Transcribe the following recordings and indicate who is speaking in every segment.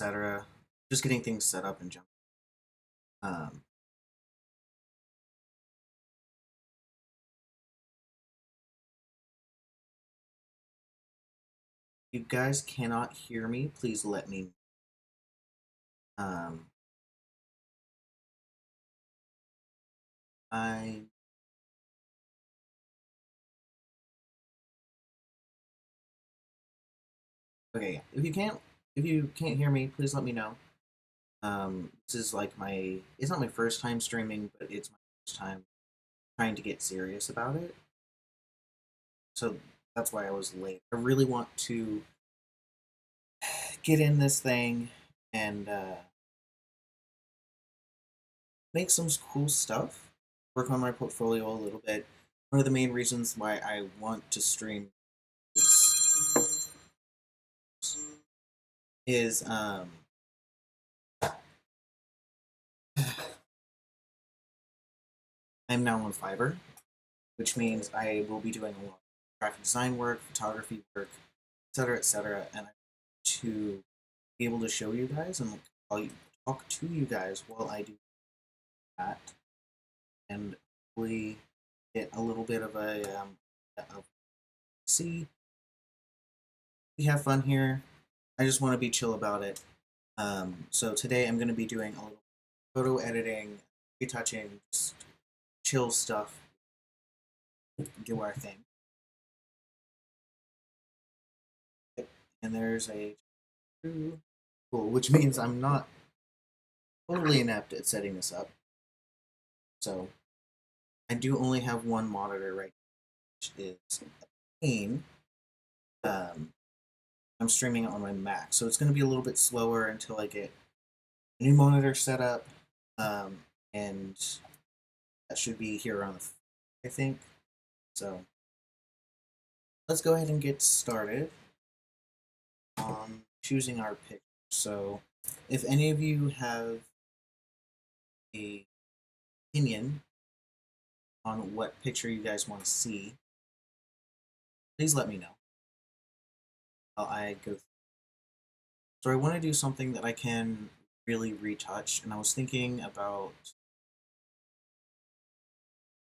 Speaker 1: etc. Just getting things set up and jump. Um, you guys cannot hear me, please let me know. I okay. If you can't hear me, please let me know. This is like it's not my first time streaming, but it's my first time trying to get serious about it. So that's why I was late. I really want to get in this thing and make some cool stuff, work on my portfolio a little bit. One of the main reasons why I want to stream is I'm now on Fiverr, which means I will be doing a lot of graphic design work, photography work, etc., and I want to be able to show you guys and talk to you guys while I do that, and hopefully get a little bit of see. We have fun here. I just want to be chill about it. So today I'm going to be doing a little photo editing, retouching, just chill stuff, do our thing. And there's a cool, which means I'm not totally inept at setting this up. So I do only have one monitor right now, which is a pain. I'm streaming it on my Mac, so it's going to be a little bit slower until I get a new monitor set up, and that should be here around I think. So let's go ahead and get started on choosing our picture. So if any of you have a opinion on what picture you guys want to see, please let me know. I go. So I want to do something that I can really retouch, and I was thinking about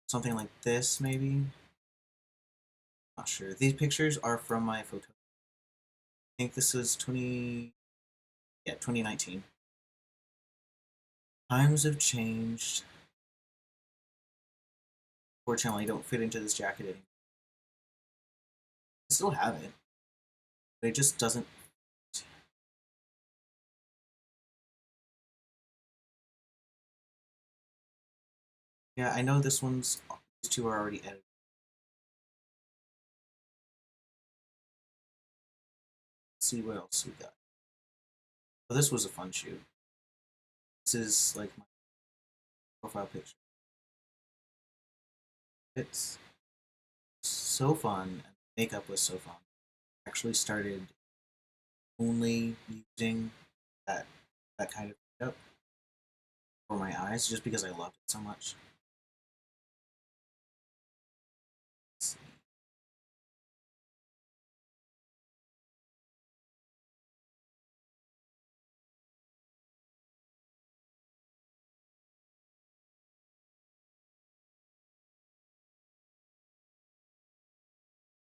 Speaker 1: something like this, maybe. Not sure. These pictures are from my photo. I think this is 2019. Times have changed. Fortunately, I don't fit into this jacket anymore. I still have it, but it just doesn't. Yeah, I know this one's. These two are already edited. Let's see what else we got. Oh, this was a fun shoot. This is like my profile picture. It's so fun. And makeup was so fun. I actually started only using that kind of makeup for my eyes just because I loved it so much. Let's see.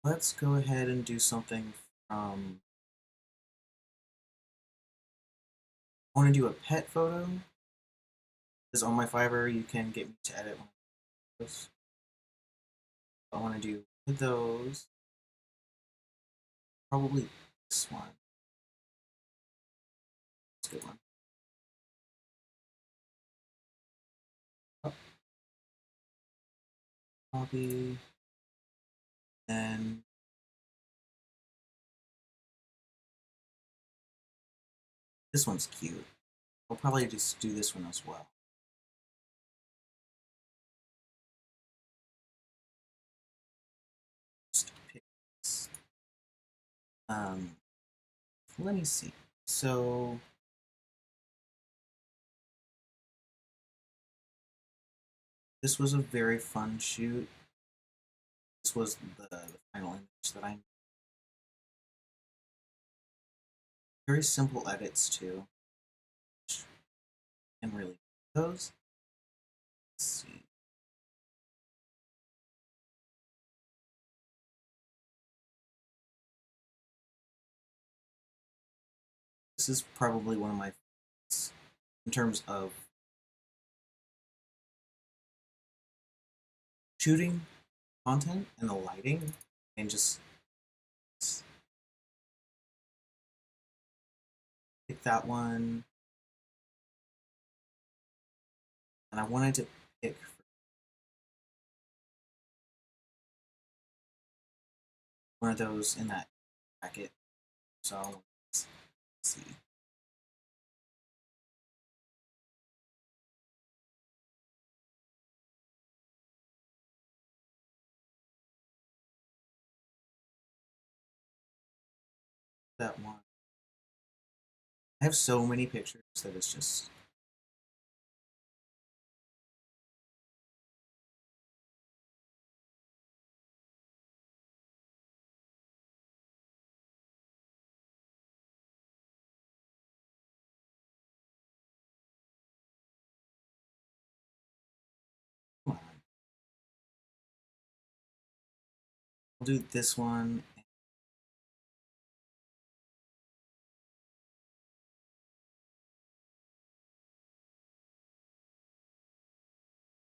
Speaker 1: Let's go ahead and do something from. I want to do a pet photo. Because on my Fiverr, you can get me to edit one of those. I want to do those. Probably this one. It's a good one. Oh, copy. Then this one's cute. I'll probably just do this one as well. Just pick this. Let me see. So this was a very fun shoot. This was the final image that I very simple edits too. And really those. Let's see. This is probably one of my favorites in terms of shooting content and the lighting and just pick that one. And I wanted to pick one of those in that bracket. So let's see. That one. I have so many pictures that it's just come on. We'll do this one.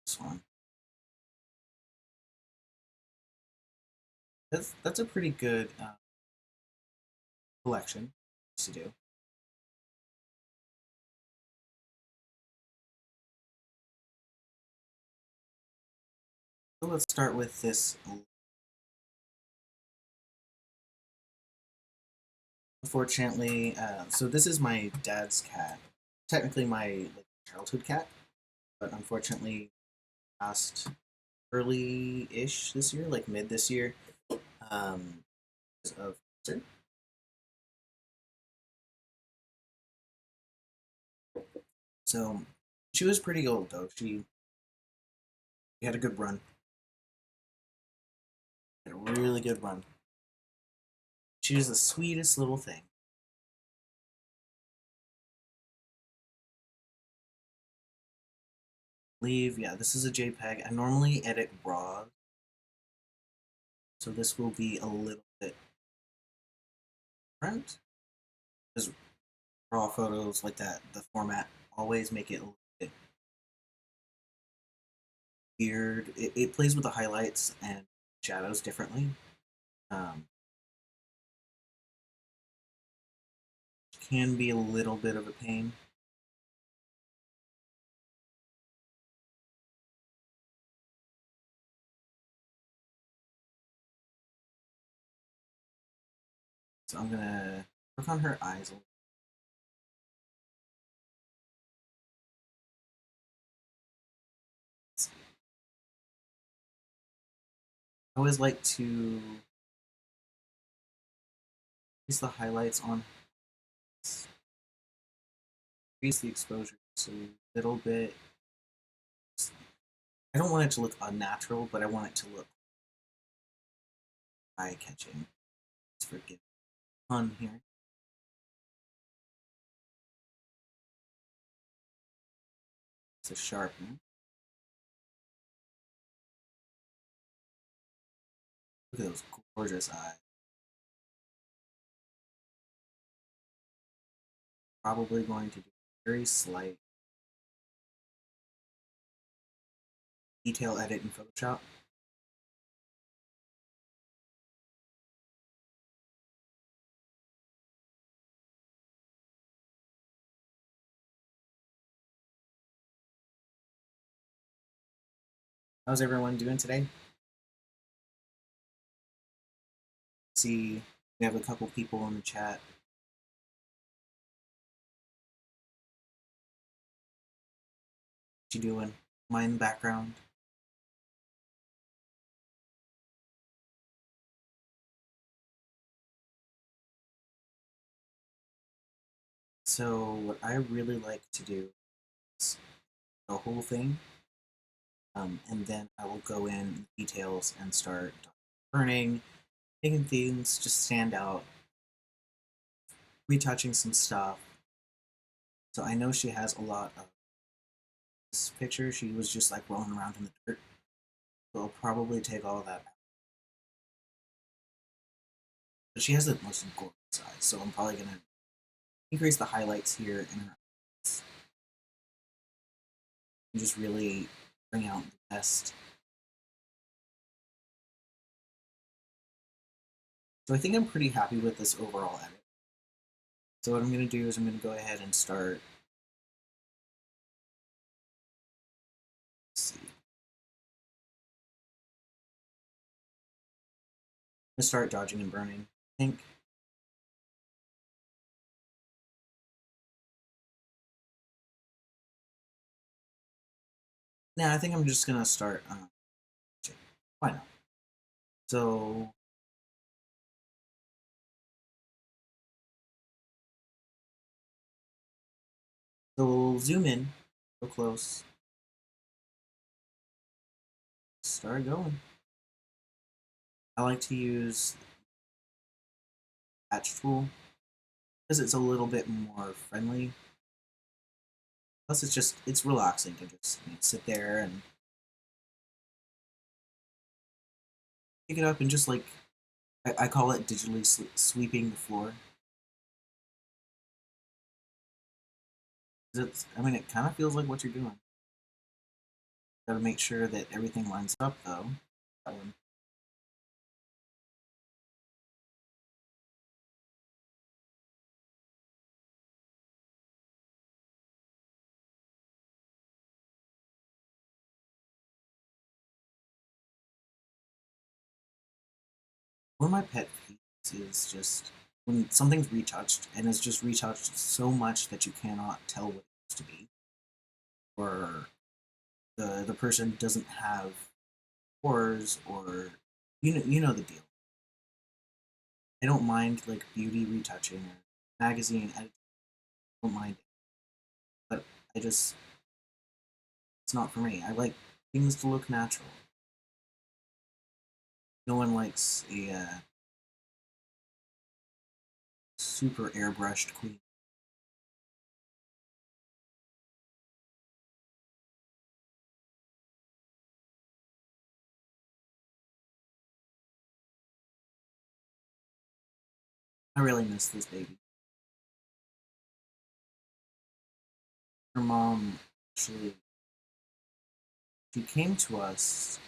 Speaker 1: This one. That's a pretty good collection to do. So let's start with this. Unfortunately, so this is my dad's cat. Technically, my childhood cat, but unfortunately, passed early-ish this year, like mid this year, um, of cancer. So she was pretty old though. She had a good run. Had a really good run. She was the sweetest little thing. Leave, yeah, this is a JPEG. I normally edit raw, so this will be a little bit different. Because raw photos like that, the format always make it a little bit weird. It plays with the highlights and shadows differently. Um, can be a little bit of a pain. So I'm gonna work on her eyes a little. I always like to use the highlights on, increase the exposure just a little bit. I don't want it to look unnatural, but I want it to look eye-catching. Let's forget on here. It's a sharpen. Look at those gorgeous eyes. Probably going to do a very slight detail edit in Photoshop. How's everyone doing today? See, we have a couple people in the chat. What you doing? Am I in the background? So what I really like to do is the whole thing, and then I will go in details and start burning, making things just stand out. retouching some stuff. So I know she has a lot of this picture. She was just like rolling around in the dirt. So I'll probably take all of that out. But she has the most gorgeous eyes, so I'm probably gonna increase the highlights here in her eyes and just really bring out the best. So I think I'm pretty happy with this overall edit. So what I'm going to do is I'm going to go ahead and start. Let's see. I'm going to start dodging and burning, I think. Nah, I think I'm just going to start. Why not? So we'll zoom in real close. Start going. I like to use patch tool because it's a little bit more friendly. Plus, it's relaxing to just sit there and pick it up and just like I call it digitally sweeping the floor. I mean, it kind of feels like what you're doing. Got to make sure that everything lines up, though. Um, One of my pet peeves is just when something's retouched and it's just retouched so much that you cannot tell what it used to be, or the person doesn't have pores, or you know the deal. I don't mind like beauty retouching or magazine editing. I don't mind it, but I just it's not for me. I like things to look natural. No one likes a super airbrushed queen. I really miss this baby. Her mom actually she came to us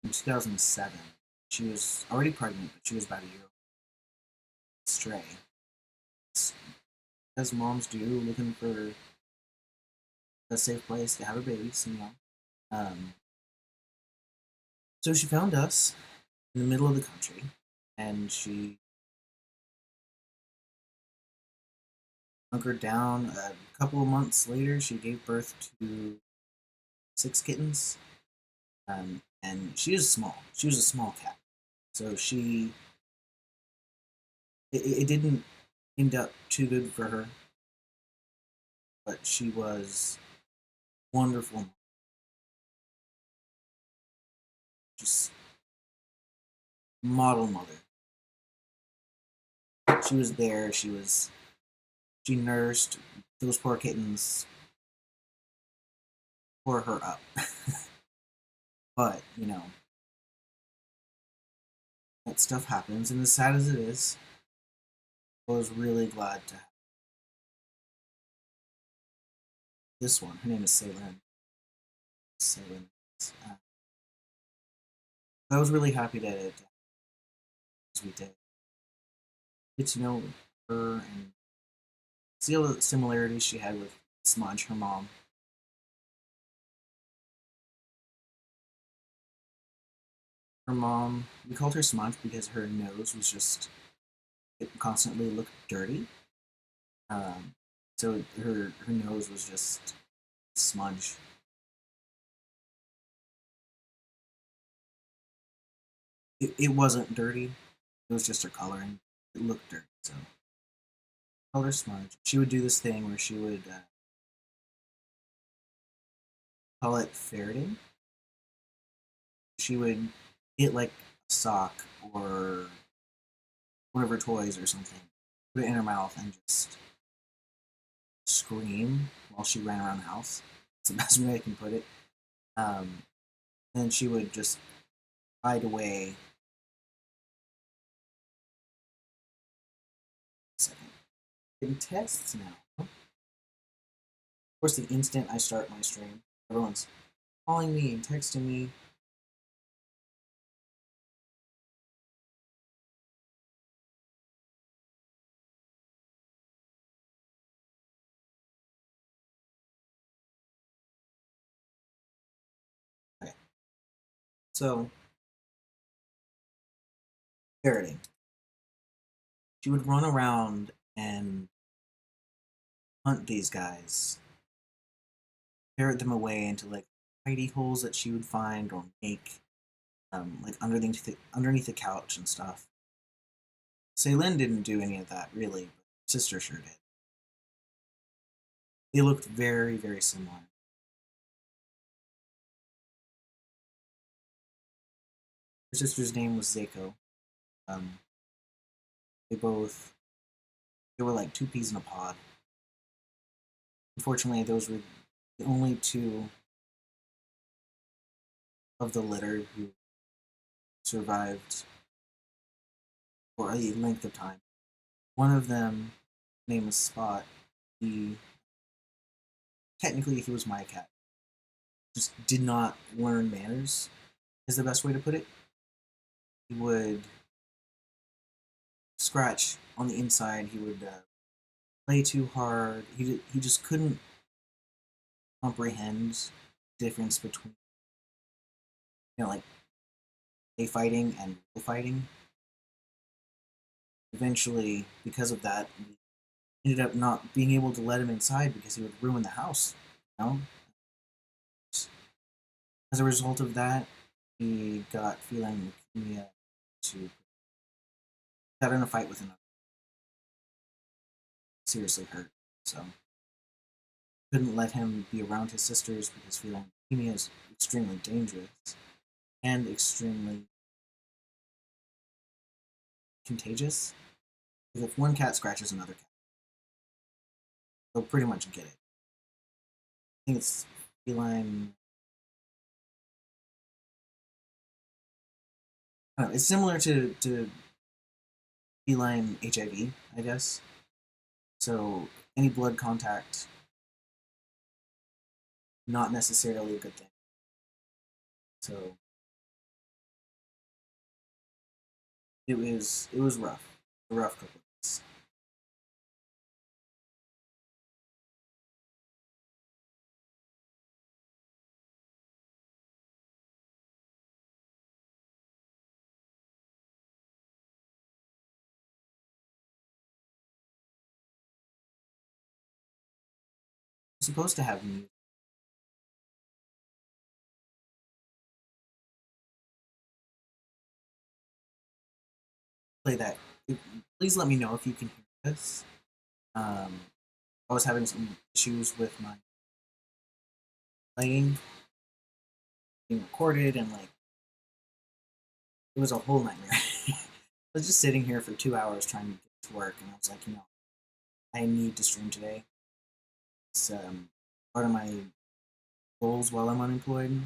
Speaker 1: in 2007. She was already pregnant, but she was about a year old. Stray. As moms do, looking for a safe place to have a baby, so you know. Um, so she found us in the middle of the country, and she hunkered down. A couple of months later, she gave birth to 6 kittens. And she is small. She was a small cat, so it didn't end up too good for her, but she was wonderful. Just model mother. She was there. She nursed those poor kittens, tore her up. But you know that stuff happens, and as sad as it is, I was really glad to have this one. Her name is Ceylin. Ceylin. Uh, I was really happy that as we did get to know her and see all the similarities she had with Smudge, her mom. Her mom, we called her Smudge because her nose was just, it constantly looked dirty. Um, so her nose was just smudge. It wasn't dirty. It was just her coloring. It looked dirty. So color smudge. She would do this thing where she would call it ferreting. She would get like a sock or one of her toys or something, put it in her mouth and just scream while she ran around the house. It's the best way I can put it. Um, and she would just hide away. Second. Getting texts now. Of course, the instant I start my stream, everyone's calling me and texting me. Okay. So, parroting. She would run around and hunt these guys, ferret them away into like hidey holes that she would find or make, like underneath the couch and stuff. Celine didn't do any of that really, but her sister sure did. They looked very, very similar. Her sister's name was Zako. Um, they both they were like two peas in a pod. Unfortunately, those were the only two of the litter who survived for a length of time. One of them, name was Spot. He technically he was my cat. Just did not learn manners. Is the best way to put it. He would scratch on the inside. He would play too hard. He just couldn't comprehend the difference between like play fighting and real fighting. Eventually, because of that, we ended up not being able to let him inside because he would ruin the house. You know? As a result of that, he got feline leukemia. To got in a fight with another, seriously hurt. So couldn't let him be around his sisters because feline leukemia is extremely dangerous and extremely contagious. Because if one cat scratches another cat, they'll pretty much get it. I think it's feline. I don't know, it's similar to feline HIV, I guess. So any blood contact, not necessarily a good thing. So it was rough, a rough couple of days. You're supposed to have music play that. Please let me know if you can hear this. Um, I was having some issues with my playing being recorded and like it was a whole nightmare. I was just sitting here for 2 hours trying to get to work, and I was like, I need to stream today. It's part of my goals while I'm unemployed.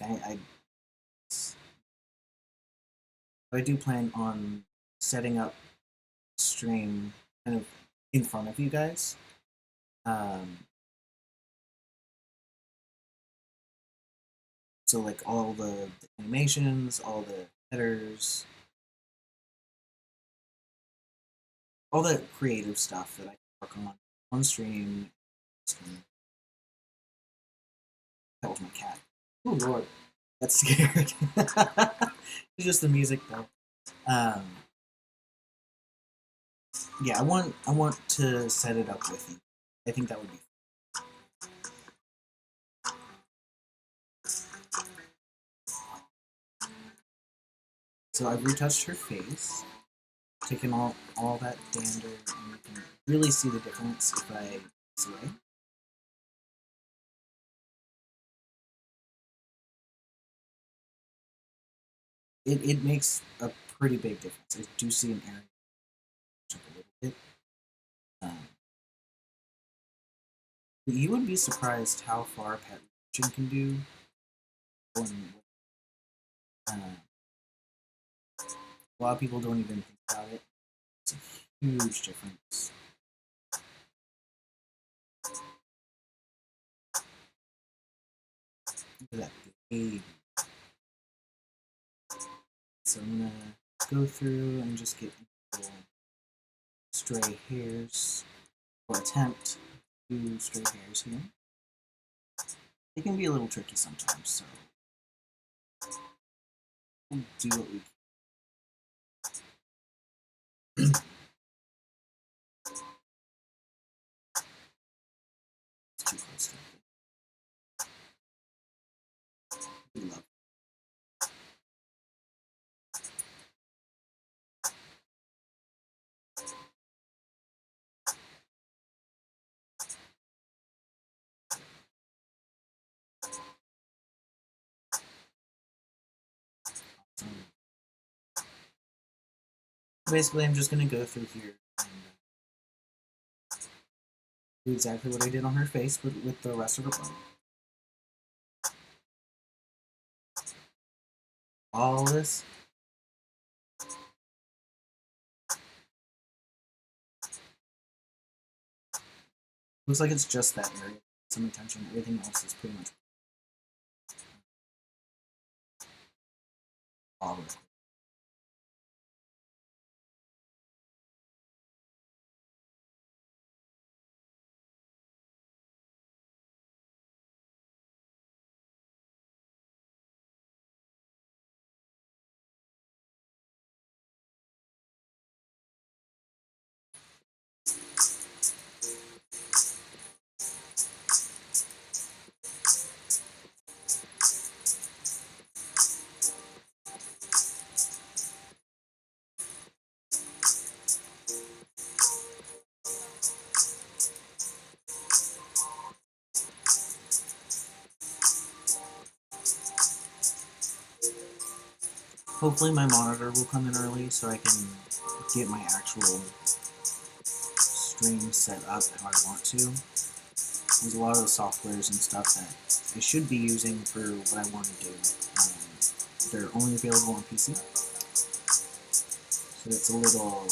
Speaker 1: I I do plan on setting up stream kind of in front of you guys. Um, so like all the animations, all the headers, all the creative stuff that I can work on stream. That was my cat. Oh lord, that's scared. It's just the music though. Um, yeah, I want to set it up with you. I think that would be. So I've retouched her face, taken all that dander, and you can really see the difference if I this away. It makes a pretty big difference. I do see an area up a little bit. But you would be surprised how far pet reaching can do. Uh, a lot of people don't even think about it. It's a huge difference. Look at that baby. So I'm gonna go through and just get little stray hairs, or attempt to stray hairs here. It can be a little tricky sometimes, so we'll do what we can. It's too close to it. We love it. Basically, I'm just going to go through here and do exactly what I did on her face, but with the rest of her body. All this. Looks like it's just that area. Some attention. Everything else is pretty much all of it. Hopefully my monitor will come in early so I can get my actual stream set up how I want to. There's a lot of the softwares and stuff that I should be using for what I want to do. They're only available on PC. So it's a little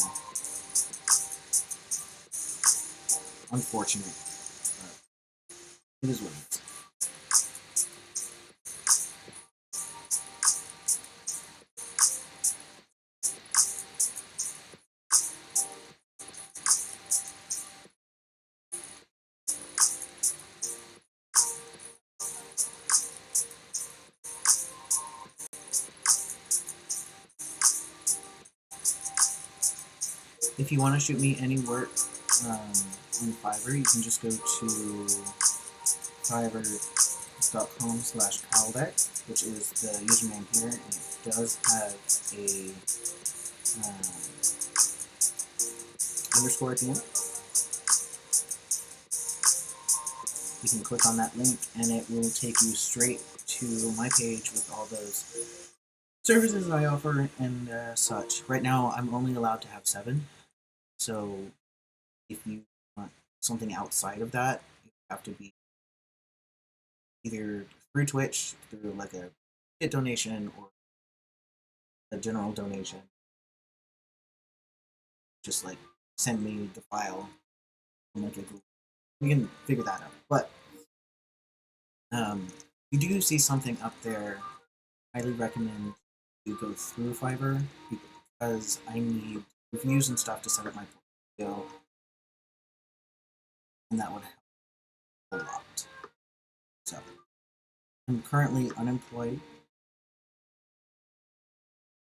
Speaker 1: unfortunate, but it is what it is. If you want to shoot me any work on Fiverr, you can just go to fiverr.com/Caldeck, which is the username here, and it does have a underscore at the end. You can click on that link and it will take you straight to my page with all those services I offer and such. Right now I'm only allowed to have 7, so if you want something outside of that, you have to be either through Twitch, through like a donation or a general donation. Just like send me the file and like we can figure that out. But you do see something up there, highly recommend you go through Fiverr because I need reviews and stuff to set up my portfolio, and that would help a lot. So I'm currently unemployed.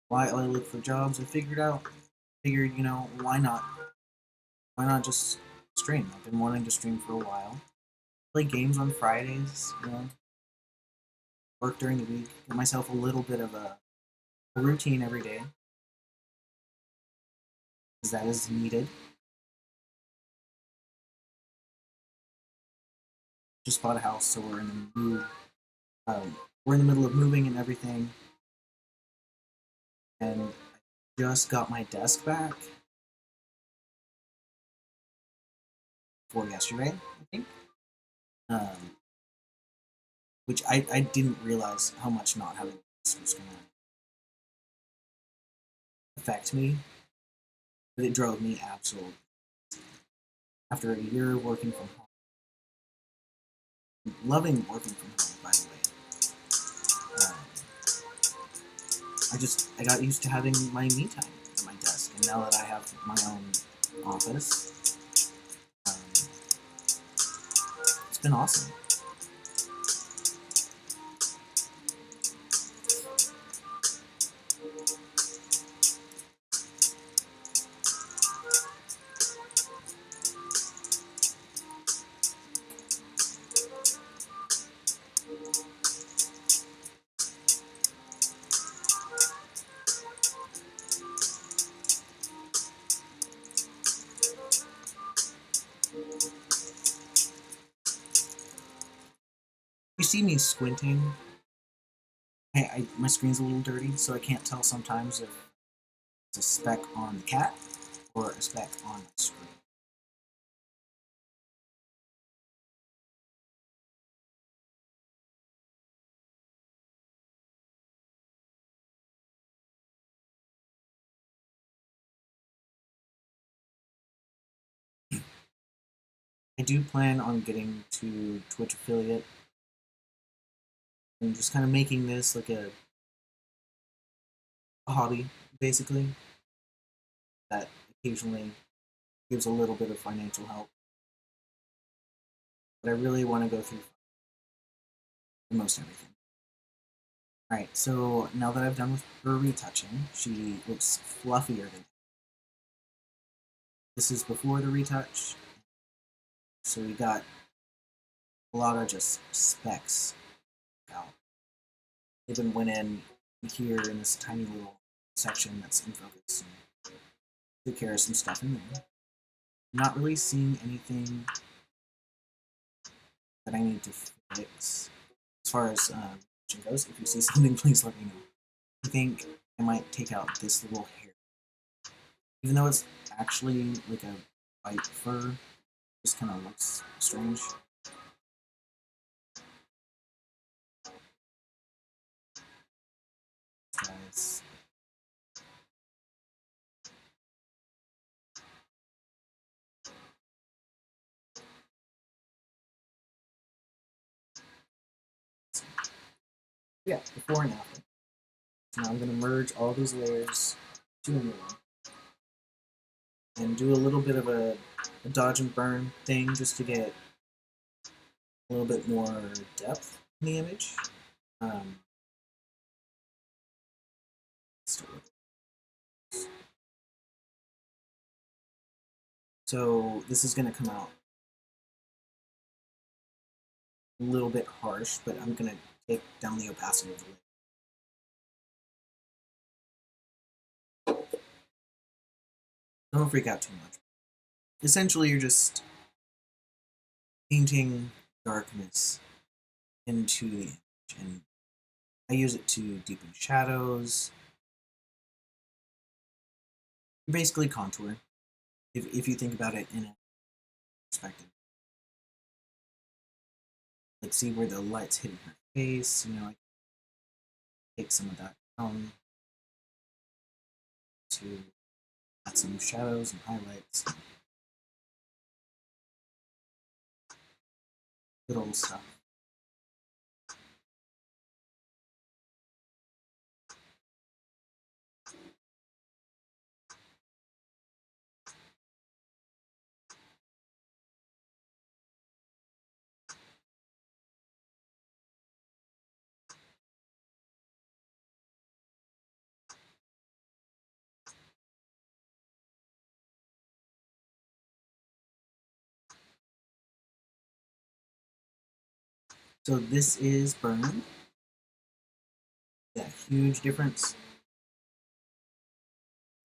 Speaker 1: While I look for jobs, I figured, you know, why not? Why not just stream? I've been wanting to stream for a while. Play games on Fridays, you know, work during the week, get myself a little bit of a routine every day, because that is needed. Just bought a house, so we're in the move. We're in the middle of moving and everything, and just got my desk back for yesterday, I think. Um, which I didn't realize how much not having this was going to affect me, but it drove me absolutely. After a year working from home, loving working from home, by the way, I got used to having my me time at my desk, and now that I have my own office, um, it's been awesome. You see me squinting. My screen's a little dirty, so I can't tell sometimes if it's a speck on the cat or a speck on the screen. I do plan on getting to Twitch affiliate and just kind of making this like a hobby, basically, that occasionally gives a little bit of financial help. But I really want to go through most everything. Alright, so now that I've done with her retouching, she looks fluffier than this is before the retouch. So we got a lot of just specks out. Even went in here in this tiny little section that's in focus and took care of some stuff in there. I'm not really seeing anything that I need to fix as far as goes. If you see something, please let me know. I think I might take out this little hair, even though it's actually like a white fur. Just kind of looks strange. Guys. Yeah, before and after. So now I'm going to merge all these layers to a new one. And do a little bit of a dodge and burn thing just to get a little bit more depth in the image. So this is going to come out a little bit harsh, but I'm going to take down the opacity of the layer. Don't freak out too much. Essentially, you're just painting darkness into the image, and I use it to deepen shadows. Basically, contour. If you think about it in a perspective, like see where the light's hitting her face. Like take some of that down to add some shadows and highlights. Little stuff. So this is burned. That huge difference.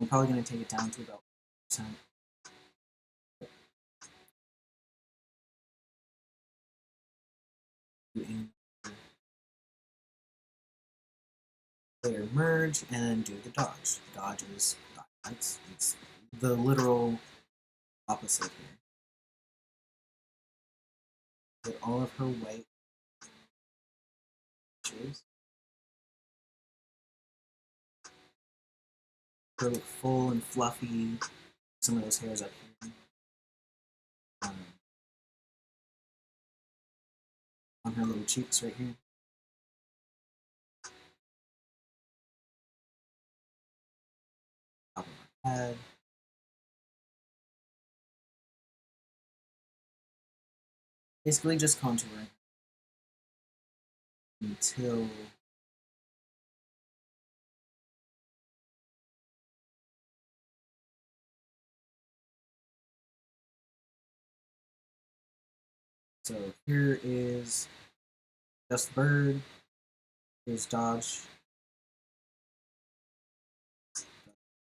Speaker 1: I'm probably going to take it down to about 10%. layer merge, and do the dodge. Dodge is it's the literal opposite here. Get all of her white edges. Her look full and fluffy. Some of those hairs up here. On her little cheeks right here. Top of her head. Basically just contouring until so here is just bird. Here's dodge.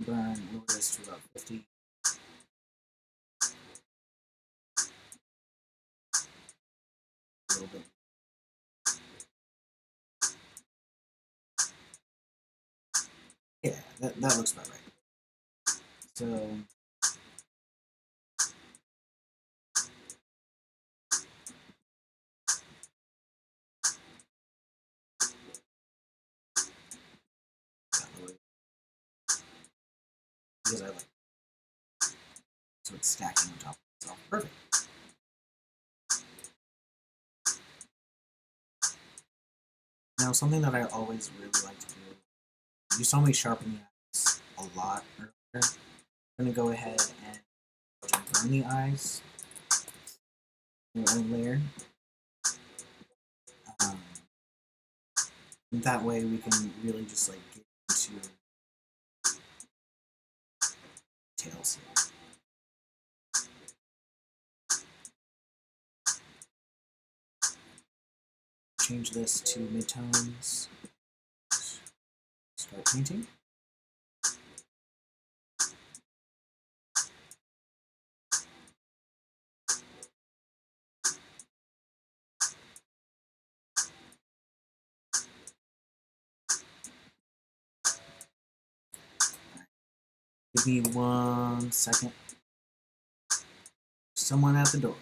Speaker 1: Burn, lower this to about 50. A little bit. Yeah, that looks about right. So because I like so it's stacking on top of itself. Perfect. Now something that I always really like to do. You saw me sharpen the eyes a lot earlier. I'm gonna go ahead and burn the eyes in one layer. Um, that way we can really just like get into details here. Change this to midtones. Start painting. Give me 1 second. Someone at the door.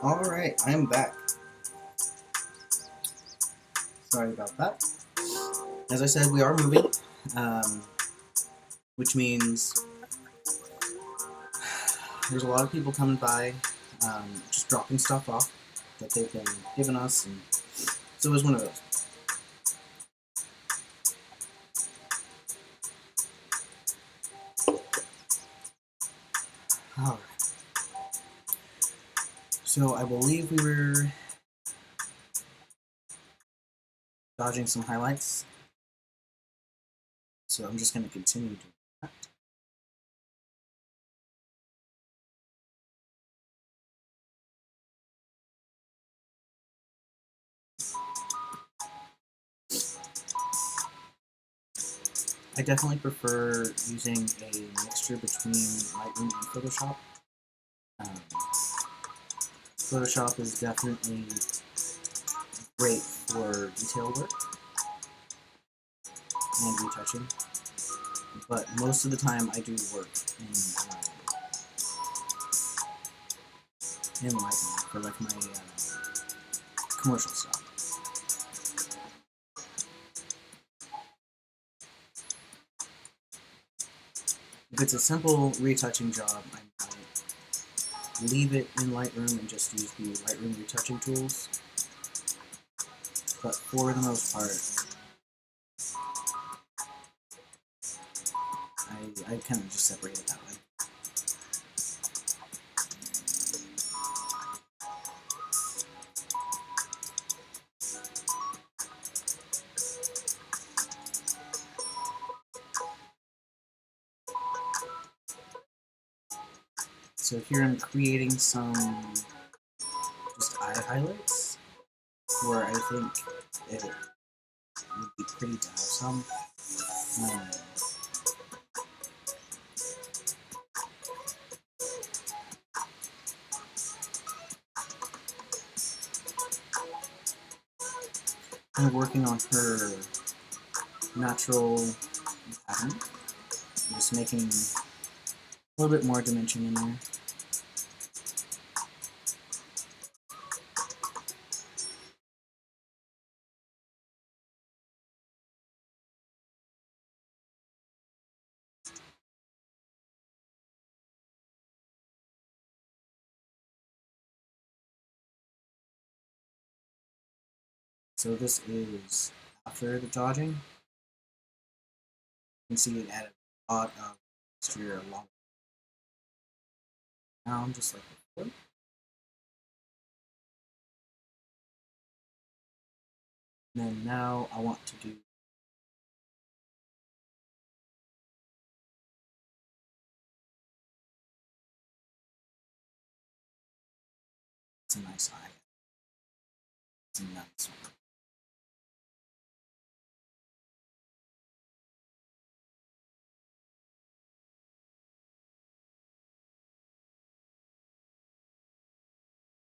Speaker 1: Alright, I'm back. Sorry about that. As I said, we are moving, which means there's a lot of people coming by, just dropping stuff off that they've been giving us, and so it was one of those. Alright. So I believe we were dodging some highlights, so I'm just going to continue doing that. I definitely prefer using a mixture between Lightroom and Photoshop. Photoshop is definitely great for detail work and retouching, but most of the time I do work in Lightroom for like my commercial stuff. If it's a simple retouching job, I might leave it in Lightroom and just use the Lightroom retouching tools. But for the most part, I kind of just separate it that way. So here I'm creating some just eye highlights where I think it would be pretty to have some. Um, kind of working on her natural pattern. I'm just making a little bit more dimension in there. So this is after the dodging. You can see it added a lot of texture along down, just like before. And then now I want to do it's a nice eye. It's a nice one.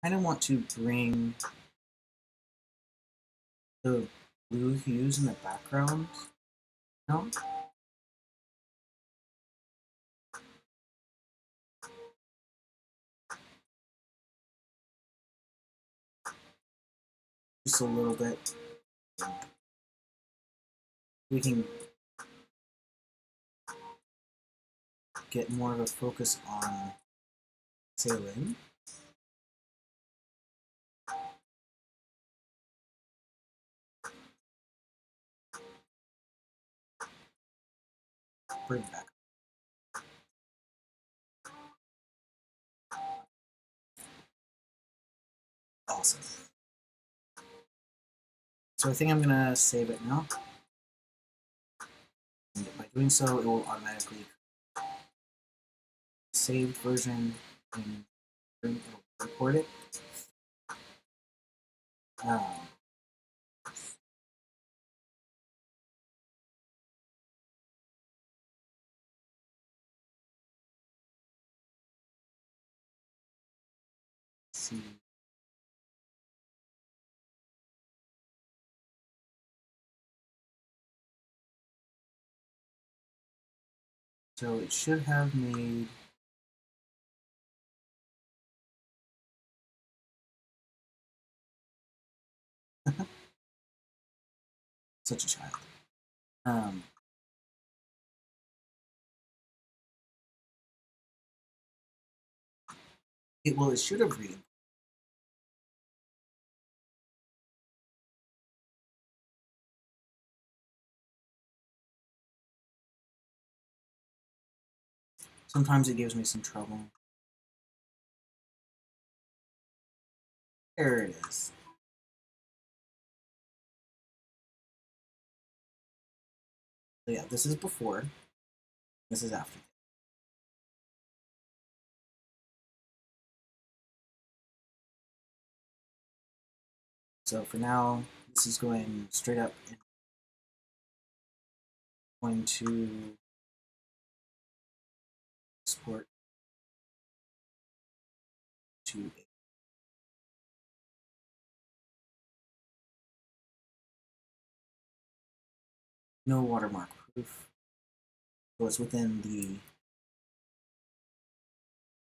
Speaker 1: I kind of want to bring the blue hues in the background out. Just a little bit. We can get more of a focus on sailing. Bring it back. Awesome. So I think I'm gonna save it now. And by doing so, it will automatically saved version and it'll record it. Um, see. So it should have made such a child. Um, it should have read. Sometimes it gives me some trouble. There it is. So yeah, this is before. This is after. So for now, this is going straight up and going to export to no watermark proof. So it's within the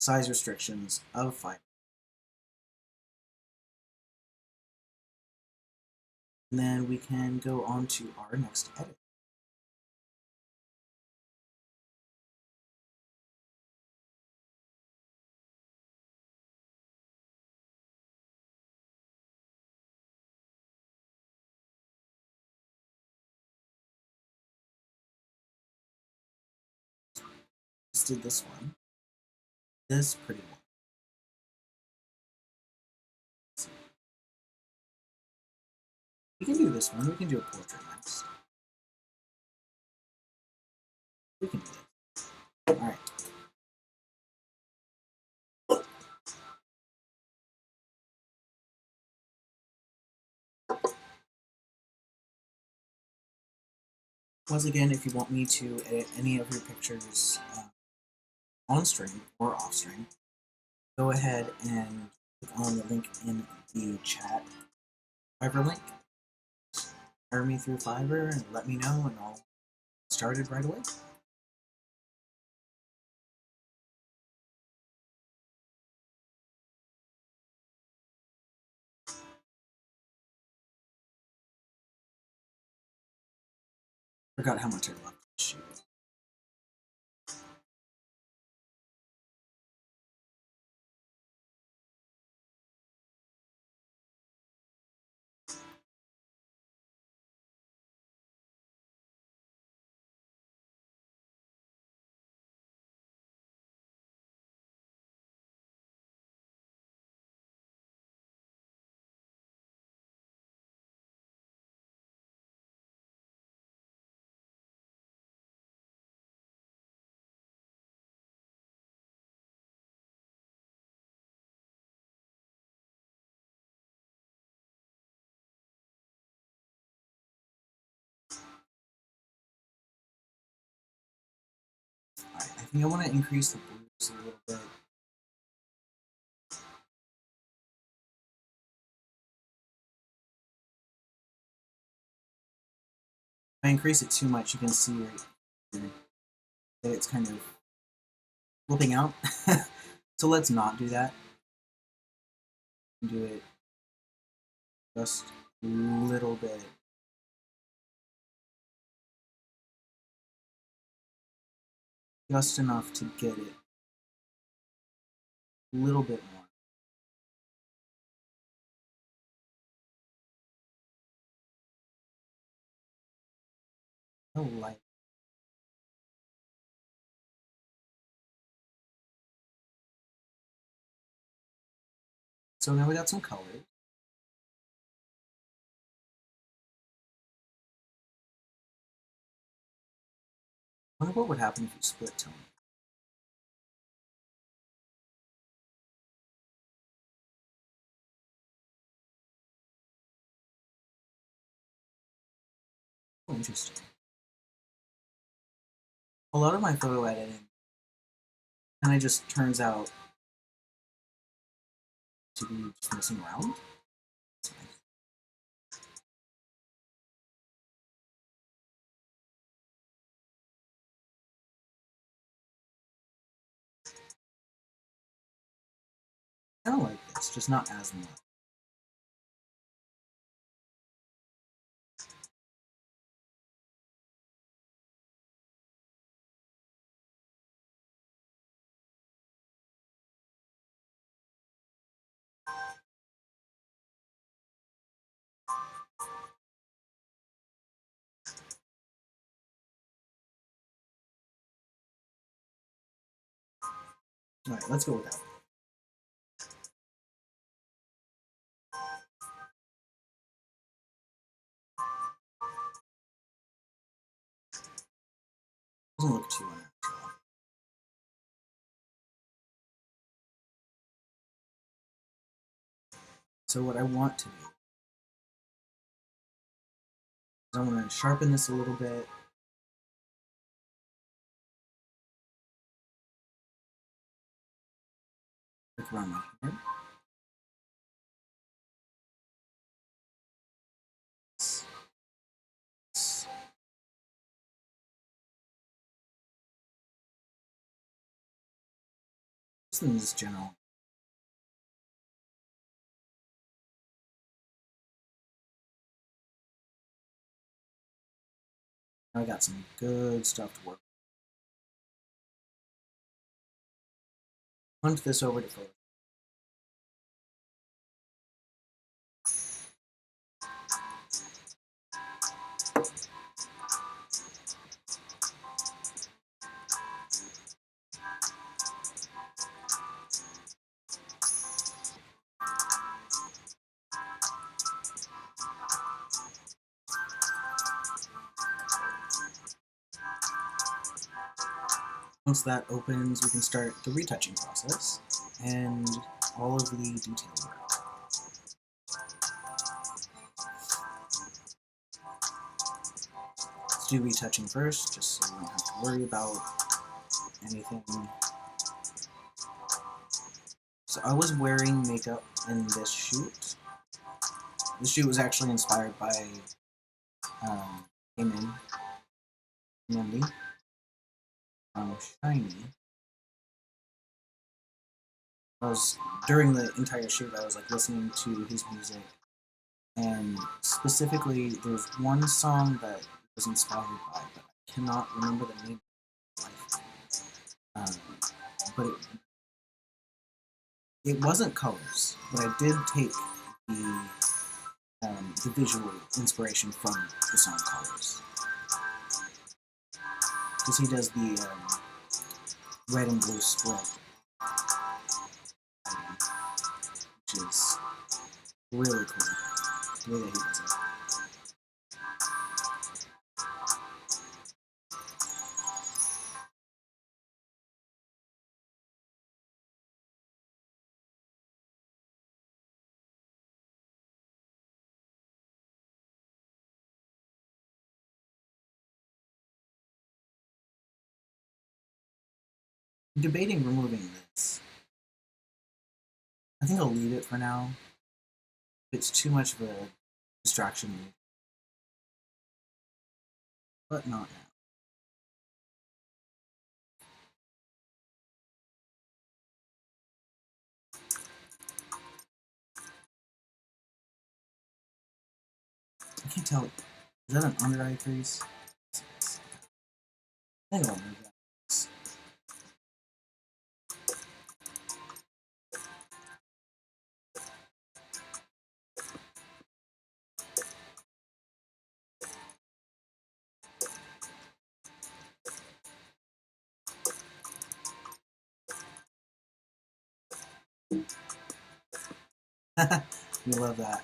Speaker 1: size restrictions of Fiverr. And then we can go on to our next edit. Just did this one. This pretty one. We can do this one. We can do a portrait next. We can do this. Alright. Once again, if you want me to edit any of your pictures on stream or off stream, go ahead and click on the link in the chat, Fiverr link. Hire me through Fiverr and let me know, and I'll get started right away. Forgot how much I love this shoot. Alright, I think I want to increase the blues a little bit. If I increase it too much, you can see right here that it's kind of flipping out. So let's not do that. Do it just a little bit. Just enough to get it a little bit more. Oh, light. So now we got some colors. I wonder what would happen if you split tone. Oh, interesting. A lot of my photo editing kind of just turns out to be just messing around. That's nice. I don't like this, just not as much. Alright, let's go with that. Doesn't look too unnatural. So what I want to do is I want to sharpen this a little bit. Look around my hair. Just in this general. I got some good stuff to work with. Punch this over to Photoshop. Once that opens, we can start the retouching process and all of the detail work. Let's do retouching first, just so you don't have to worry about anything. So I was wearing makeup in this shoot. This shoot was actually inspired by Eamon Mandy from Shiny. During the entire shoot, I was like listening to his music, and specifically, there's one song that it was inspired by, but I cannot remember the name of life. But it wasn't Colors, but I did take the visual inspiration from the song Colors, because he does the red and blue split, which is really cool, the way that he does it. I'm debating removing this. I think I'll leave it for now. It's too much of a distraction, but not now. I can't tell. Is that an under eye crease? I think I'll move that. We love that.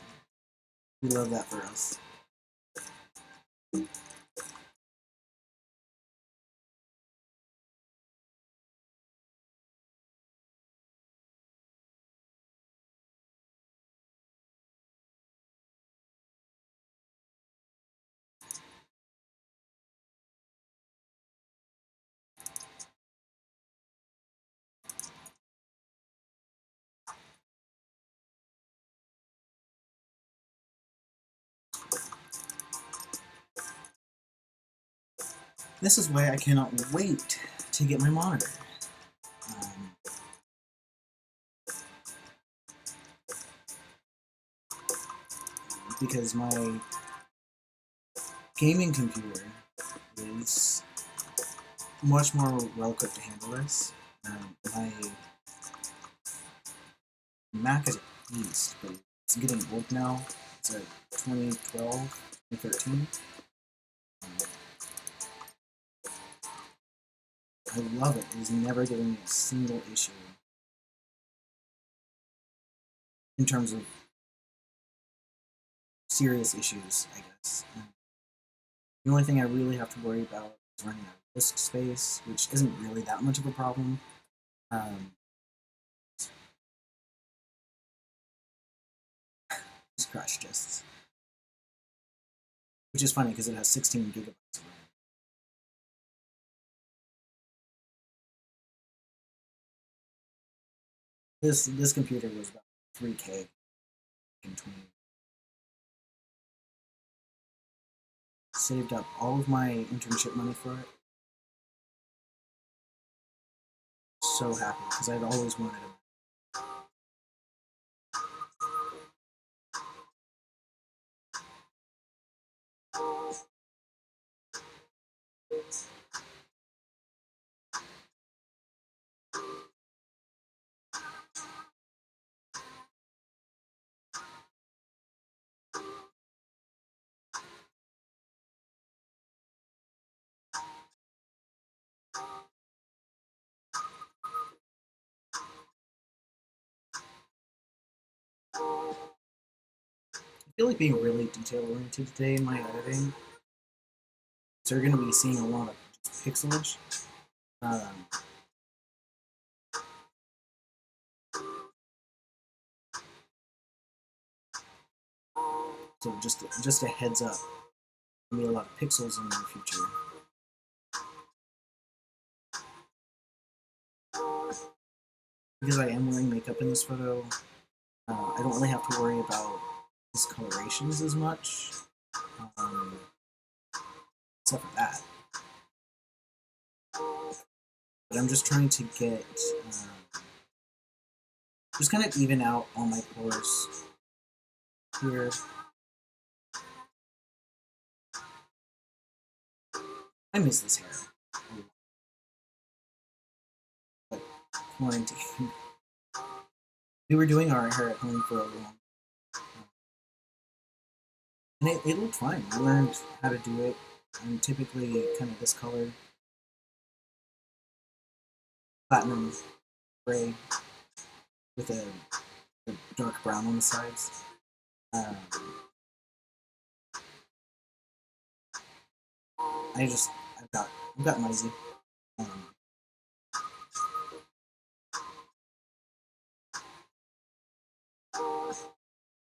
Speaker 1: We love that for us. This is why I cannot wait to get my monitor. Because my gaming computer is much more well equipped to handle this. My Mac is a beast, but it's getting old now. It's a 2012, 2013. I love it. It is never giving me a single issue in terms of serious issues, I guess. The only thing I really have to worry about is running out of disk space, which isn't really that much of a problem. Just crash disks. Which is funny because it has 16 gigabytes of RAM. This computer was about 3K in 20. Saved up all of my internship money for it. So happy because I'd always wanted it. I feel like being really detail oriented today in my editing. So you're going to be seeing a lot of pixelage. So just a heads up. There'll be a lot of pixels in the future. Because I am wearing makeup in this photo, I don't really have to worry about discolorations as much, except for that. But I'm just trying to get, just kind of even out all my pores here. I miss this hair. But quarantine. We were doing our hair at home for a long time. And it looked fine. I learned how to do it. I'm typically kind of this color. Platinum gray with a dark brown on the sides. I've got lazy.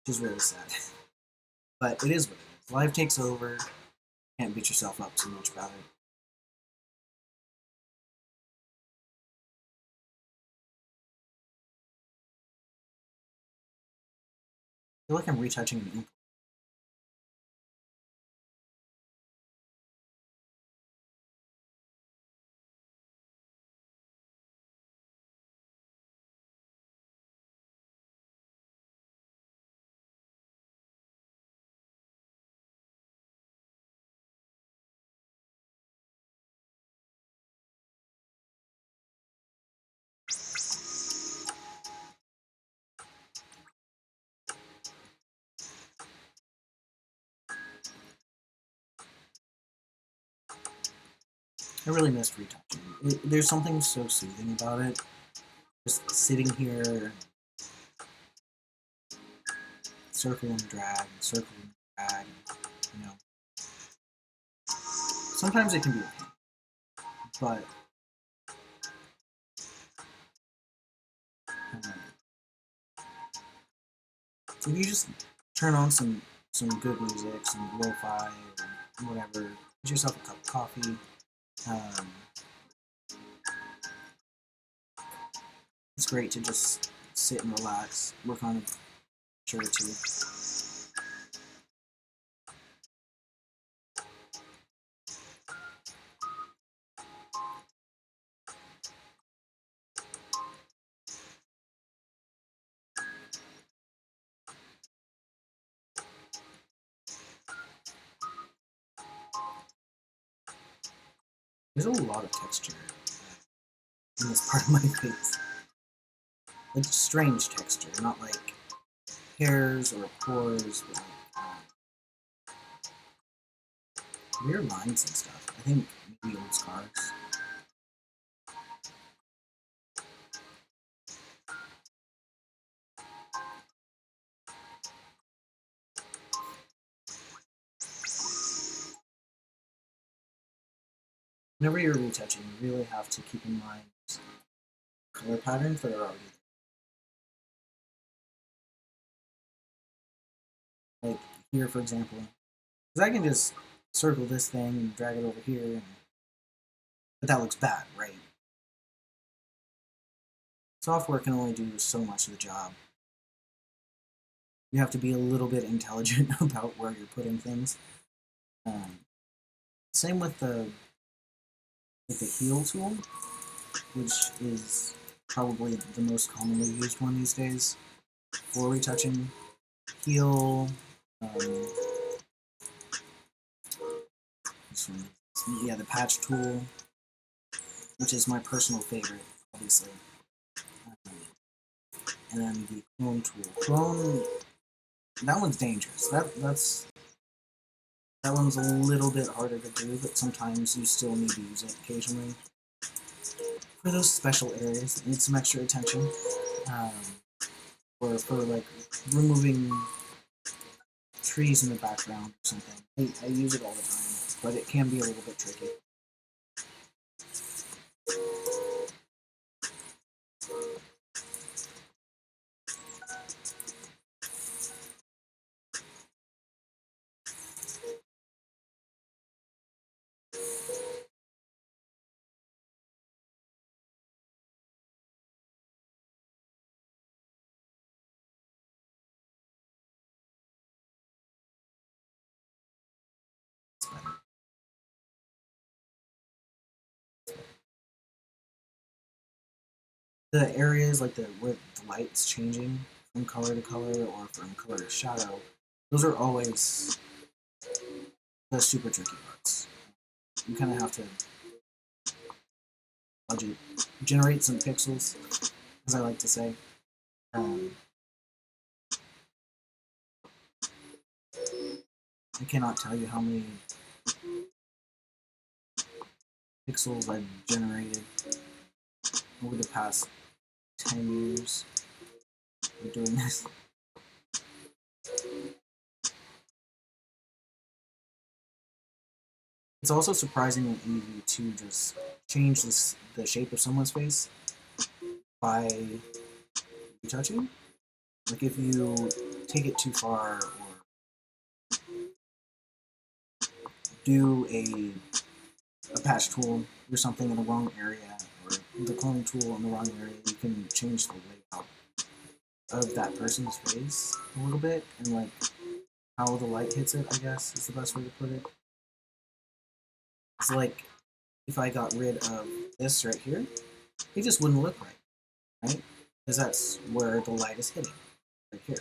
Speaker 1: Which is really sad. But it is what it is. Life takes over. Can't beat yourself up too much about it. I feel like I'm retouching an ink. I really missed retouching. There's something so soothing about it. Just sitting here, circle and drag, circle and drag, you know. Sometimes it can be a pain, but so if you just turn on some good music, some lo-fi or whatever, get yourself a cup of coffee. It's great to just sit and relax, work on a picture or two. There's a lot of texture in this part of my face. Like strange texture, not like hairs or pores, but like weird lines and stuff. I think maybe old scars. Whenever you're retouching, you really have to keep in mind color patterns that are already there. Like here, for example, because I can just circle this thing and drag it over here, but that looks bad, right? Software can only do so much of the job. You have to be a little bit intelligent about where you're putting things. Same with the heal tool, which is probably the most commonly used one these days for retouching. Heal, yeah, the patch tool, which is my personal favorite, obviously. And then the clone tool. Clone, that one's dangerous. That one's a little bit harder to do, but sometimes you still need to use it occasionally. For those special areas that need some extra attention, or for like removing trees in the background or something. I use it all the time, but it can be a little bit tricky. the areas like the where the light's changing from color to color or from color to shadow, those are always the super tricky parts. You kind of have to budget, generate some pixels, as I like to say. Um, I cannot tell you how many pixels I've generated over the past 10 years of doing this. It's also surprising in Eevee to just change the shape of someone's face by retouching. Like if you take it too far or do a patch tool or something in the wrong area or the clone tool in the wrong area, you can change the layout of that person's face a little bit and like how the light hits it, I guess is the best way to put it. It's like if I got rid of this right here, it just wouldn't look right, right? Because that's where the light is hitting, right here.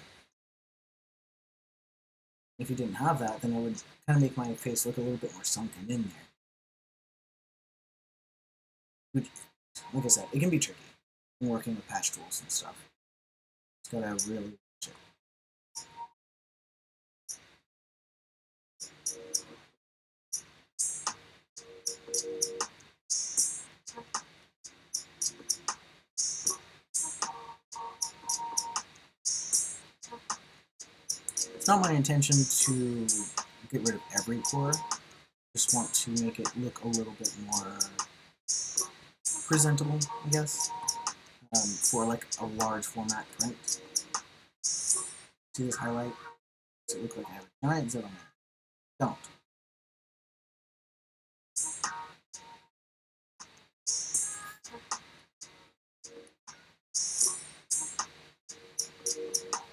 Speaker 1: If you didn't have that, then it would kind of make my face look a little bit more sunken in there. Which, like I said, it can be tricky when working with patch tools and stuff. It's gotta really watch it. It's not my intention to get rid of every core. Just want to make it look a little bit more presentable, I guess, for like a large format print. See this highlight? Does it look like I have a giant Z on it? Don't.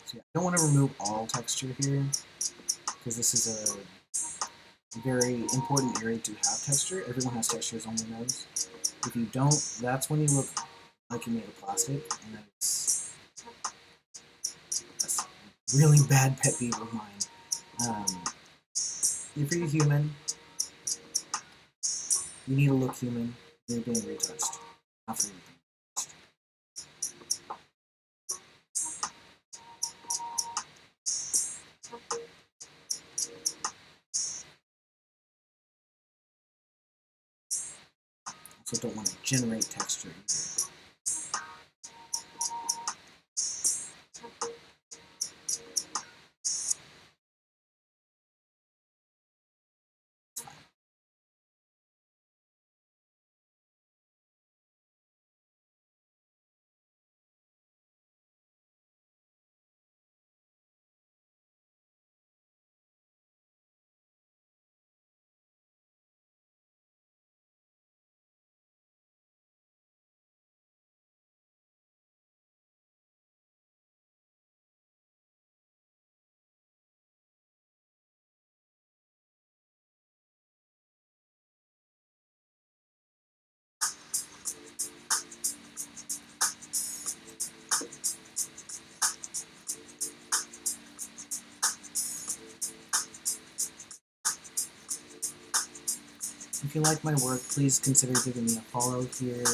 Speaker 1: So yeah, I don't want to remove all texture here because this is a very important area to have texture. Everyone has textures on their nose. If you don't, that's when you look like you made of plastic, and that's a really bad pet peeve of mine. If you're human, you need to look human. You're being retouched. Not for anything. Also, don't want to generate texture either. If you like my work, please consider giving me a follow here.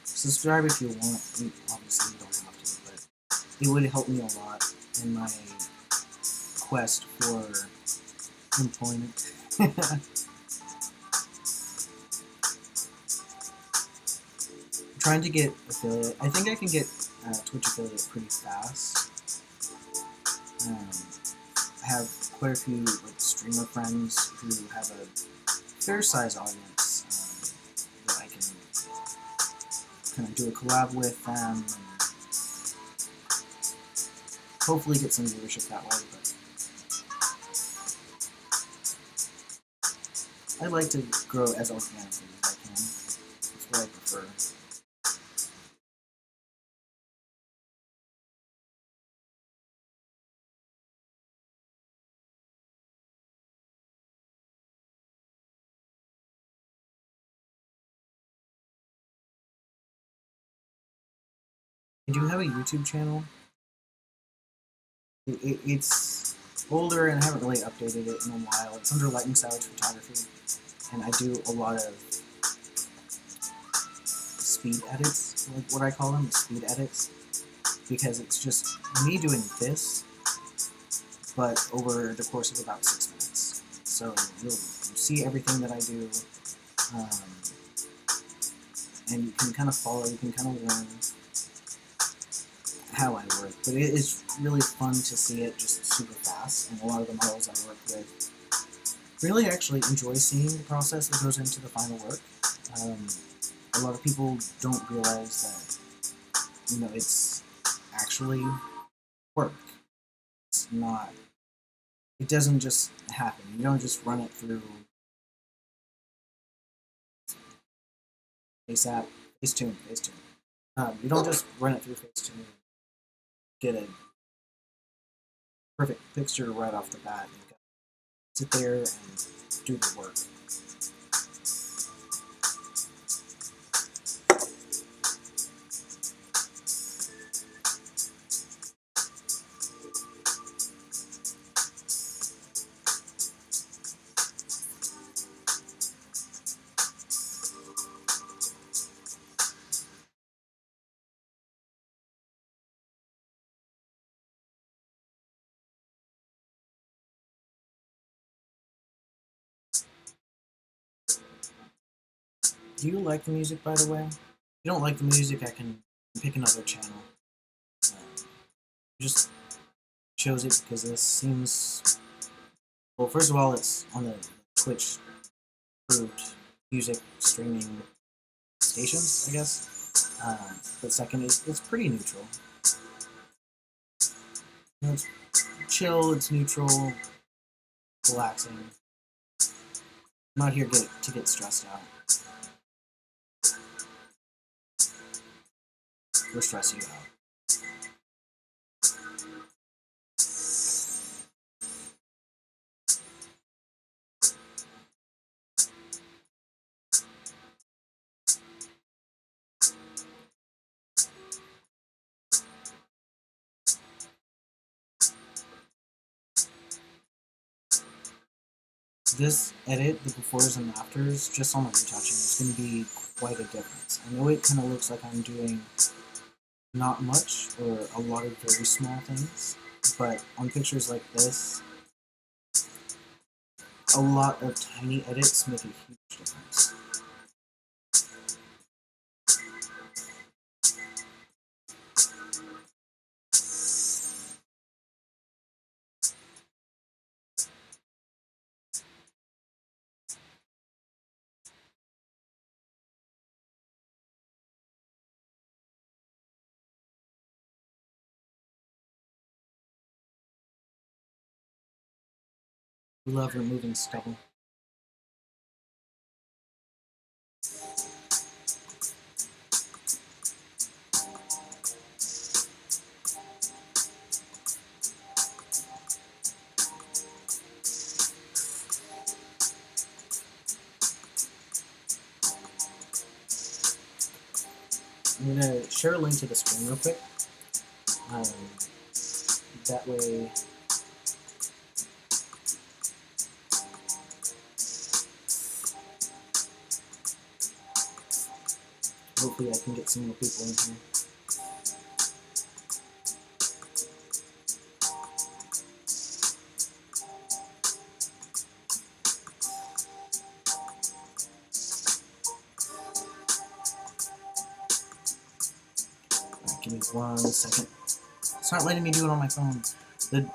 Speaker 1: Subscribe if you want. Obviously, you don't have to, but it would help me a lot in my quest for employment. I'm trying to get affiliate. I think I can get Twitch affiliate pretty fast. I have quite a few like streamer friends who have a fair size audience that I can kind of do a collab with them and hopefully get some viewership that way. But I like to grow as organically as I can. That's what I prefer. I do have a YouTube channel. It's older and I haven't really updated it in a while. It's under Lightning Savage Photography, and I do a lot of speed edits, like what I call them, speed edits, because it's just me doing this, but over the course of about 6 minutes. So you'll see everything that I do, and you can kind of follow, you can kind of learn how I work. But it is really fun to see it just super fast, and a lot of the models I work with really actually enjoy seeing the process that goes into the final work. A lot of people don't realize that, you know, it's actually work. It's not, it doesn't just happen. You don't just run it through ASAP, Facetune. You don't just run it through Facetune and get a perfect picture right off the bat. You've got to sit there and do the work. Do you like the music, by the way? If you don't like the music, I can pick another channel. Just chose it because this seems... Well, first of all, it's on the Twitch approved music streaming stations, I guess. But second, it's pretty neutral. You know, it's chill, it's neutral, relaxing. I'm not here to get stressed out. Or stress you out. This edit, the befores and afters, just on the retouching, is going to be quite a difference. I know it kind of looks like I'm doing not much or a lot of very small things, but on pictures like this, a lot of tiny edits make a huge difference. We love removing stubble. I'm going to share a link to the screen real quick. That way, hopefully I can get some more people in here. Right, give me 1 second. It's not letting me do it on my phone. The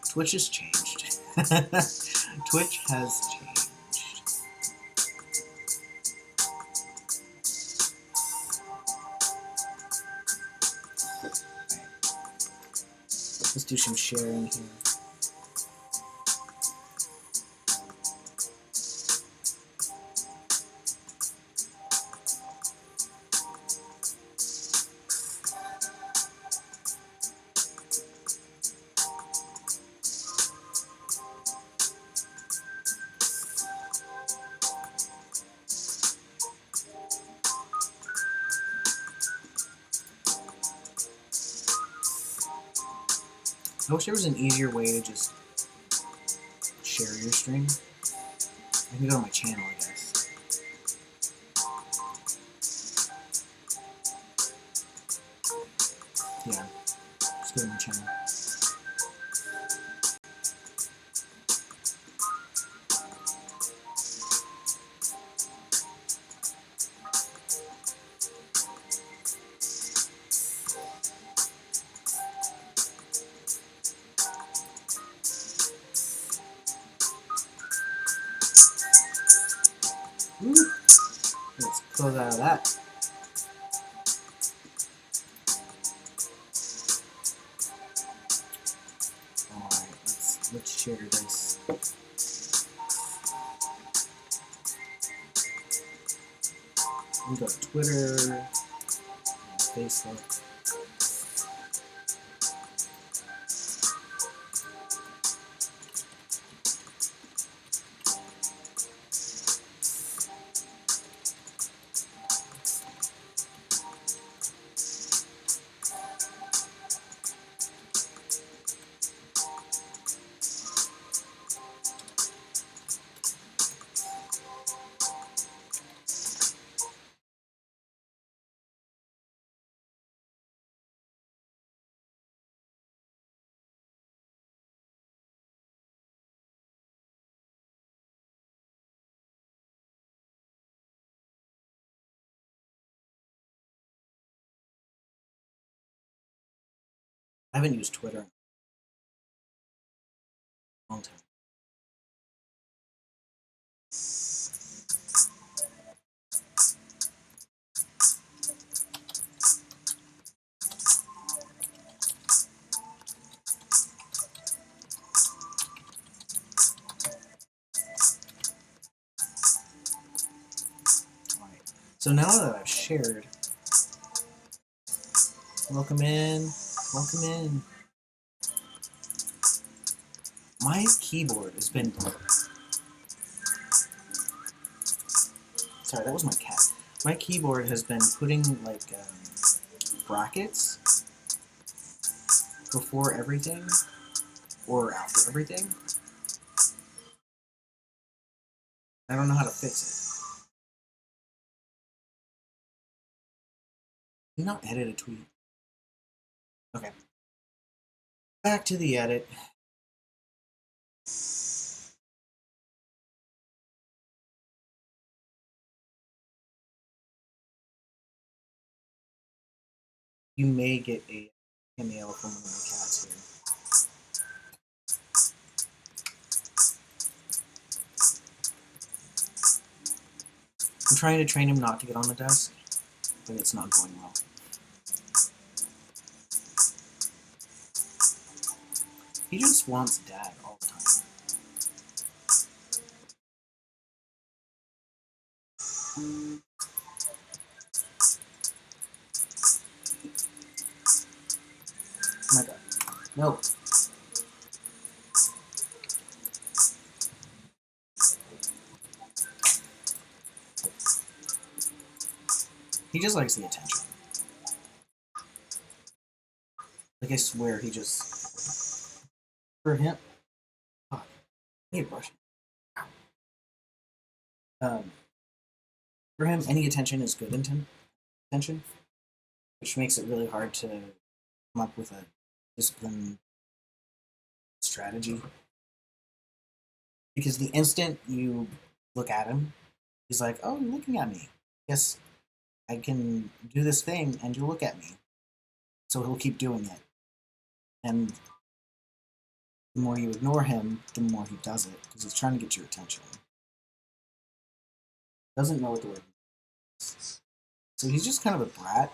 Speaker 1: Twitch has changed. Twitch has changed. Let's do some sharing here. I wish there was an easier way to just share your stream. I can go to my channel, I guess. Yeah, just go to my channel. Woo. Let's close out of that. Alright, let's share this. We go to Twitter, Facebook. I haven't used Twitter in a long time. Alright, so now that I've shared, welcome in, welcome in. My keyboard has been... Sorry, that was my cat. My keyboard has been putting, like, brackets before everything, or after everything. I don't know how to fix it. Can you not edit a tweet? Okay. Back to the edit. You may get a cameo from one of my cats here. I'm trying to train him not to get on the desk, but it's not going well. He just wants dad all the time. Oh my god. No. He just likes the attention. Like, I swear, he just... For him... Oh, I need a brush. For him, any attention is good attention, which makes it really hard to come up with a disciplined strategy. Because the instant you look at him, he's like, oh, you're looking at me. Yes, I can do this thing, and you look at me. So he'll keep doing it. And the more you ignore him, the more he does it, because he's trying to get your attention. Doesn't know what the word is. So he's just kind of a brat.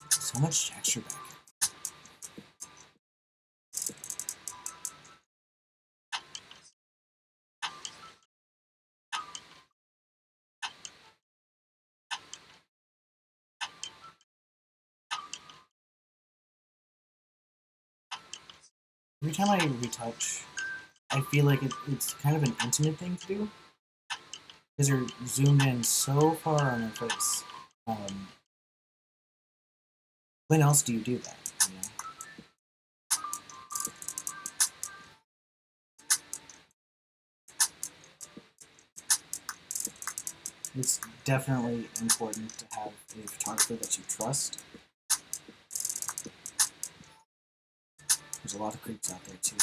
Speaker 1: So much texture back here. Every time I retouch, I feel like it's kind of an intimate thing to do because they're zoomed in so far on their face. Um, when else do you do that? You know? It's definitely important to have a photographer that you trust. There's a lot of creeps out there too.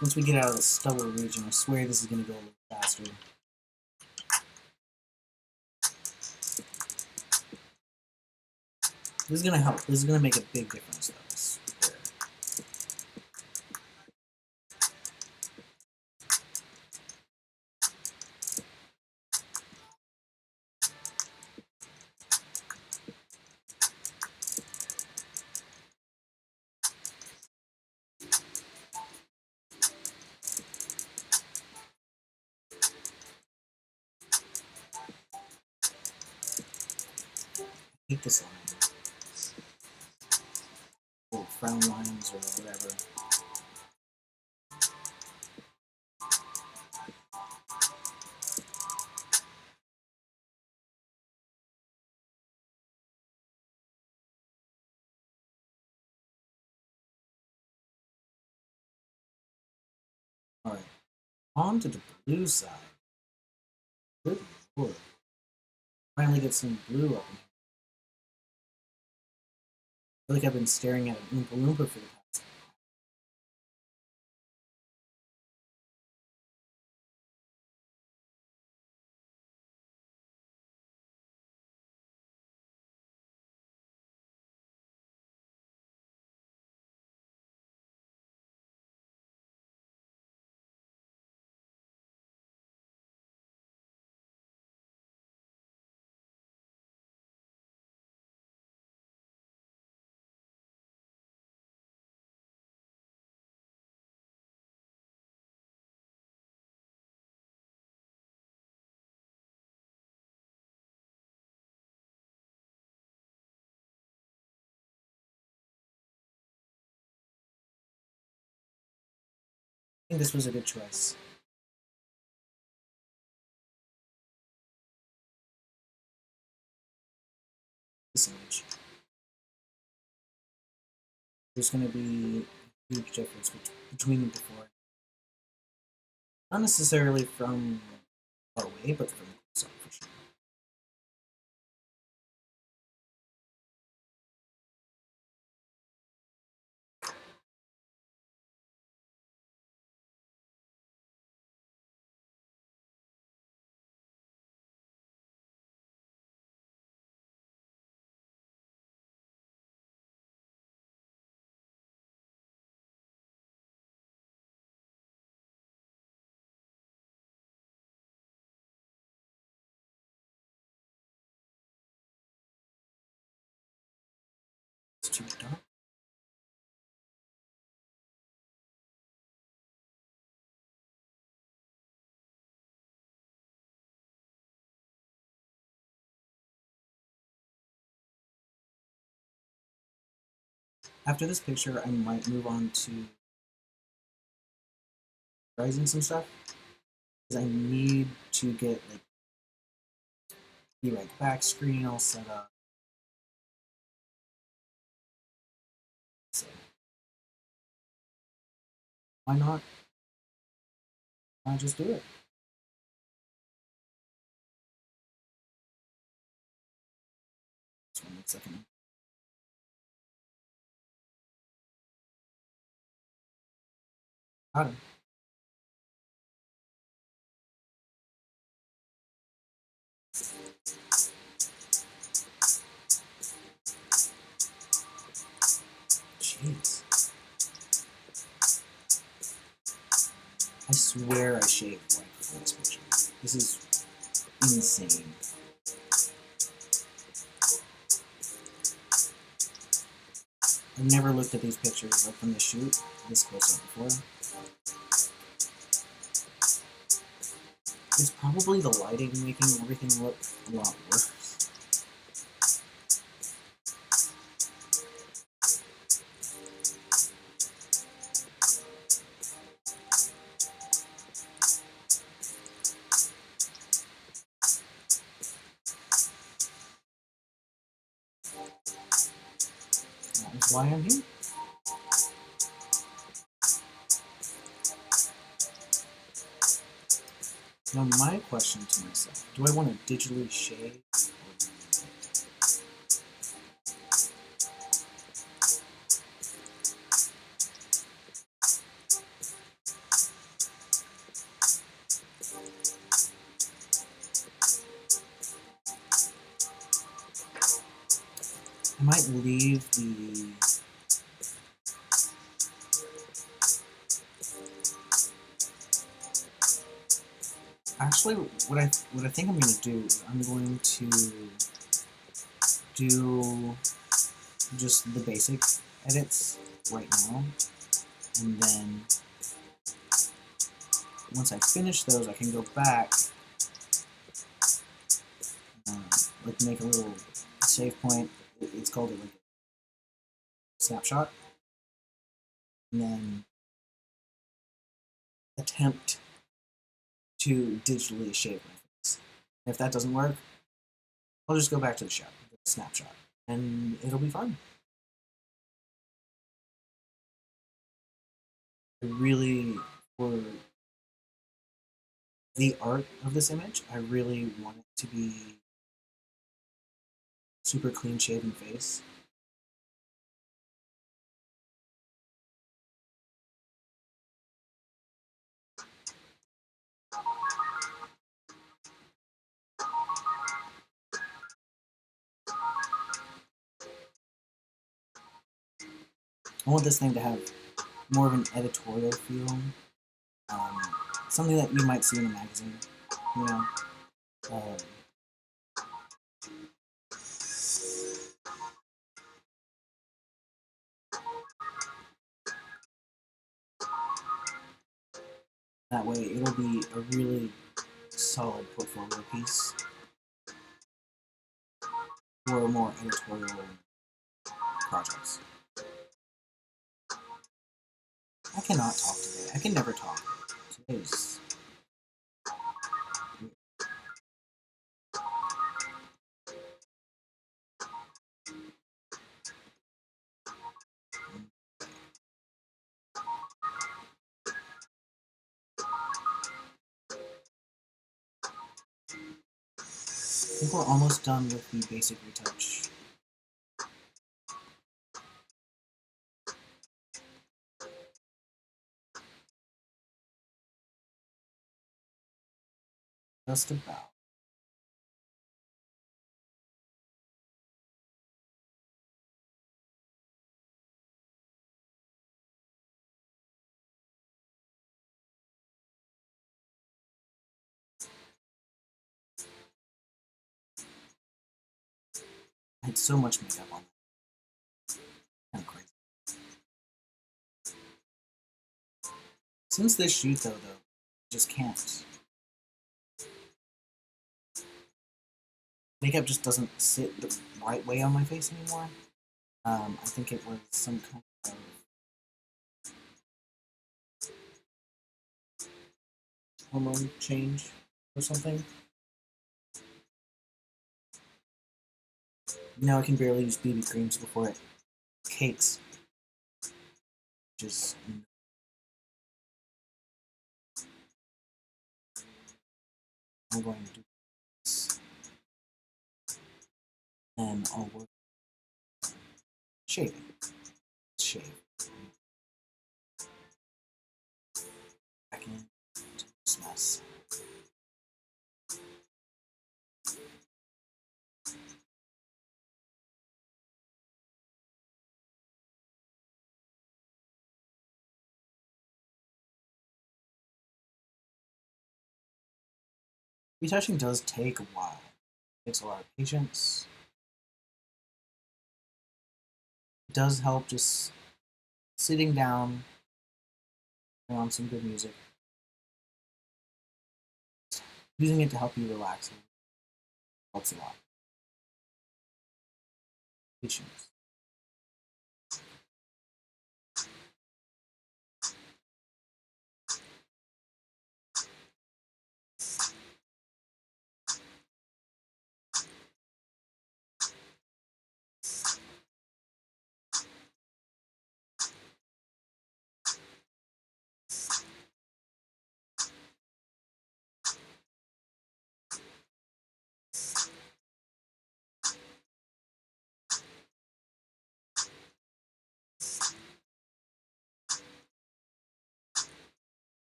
Speaker 1: Once we get out of the stubble region, I swear this is going to go a little faster. This is going to help. This is going to make a big difference, though. I swear. I hate this line. Little frown lines or whatever. Alright, on to the blue side. Good lord. Finally get some blue up in here. I feel like I've been staring at an Oompa Loompa for the past. I think this was a good choice. This image. There's going to be a huge difference between the four. Not necessarily from far away, but from close up for sure. It's too dark. After this picture, I might move on to rising some stuff because I need to get like the right back screen all set up. So why not? Why not just do it? This one looks like an got him. Jeez. I swear I shaved white before this picture. This is insane. I've never looked at these pictures like from the shoot this close up before. It's probably the lighting making everything look a lot worse. That is why I'm here. Now my question to myself, do I want to digitally shade? I might leave the actually what I think I'm going to do is I'm going to do just the basic edits right now, and then once I finish those I can go back, like make a little save point. It's called like a snapshot, and then attempt to digitally shave my face. And if that doesn't work, I'll just go back to the snapshot, and it'll be fun. I really, for the art of this image, I really want it to be super clean shaven face. I want this thing to have more of an editorial feel, um, something that you might see in a magazine, you know. Um, that way, it'll be a really solid portfolio piece for more editorial projects. I cannot talk today. I can never talk. Today's I think we're almost done with the basic retouch. Just about. I had so much makeup on. Kind of crazy. Since this shoot, though, just can't. Makeup just doesn't sit the right way on my face anymore. I think it was some kind of hormone change or something. Now I can barely use BB creams before it cakes. Just I'm going to do this, and I'll work shaving. Shave. Back into this mess. Retouching does take a while. It takes a lot of patience. It does help just sitting down on some good music, using it to help you relax helps a lot. Patience.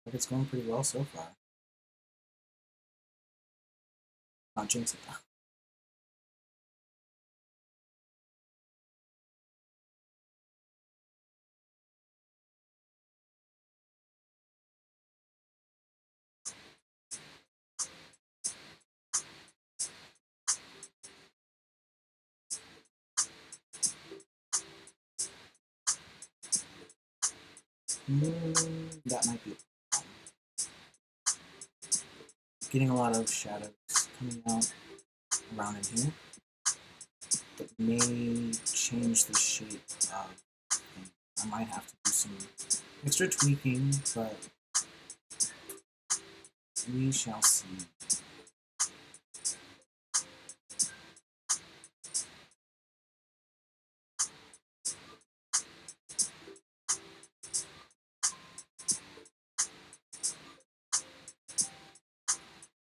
Speaker 1: Like it's going pretty well so far. Not jinx it though. That might be getting a lot of shadows coming out around in here that may change the shape of things. I might have to do some extra tweaking, but we shall see.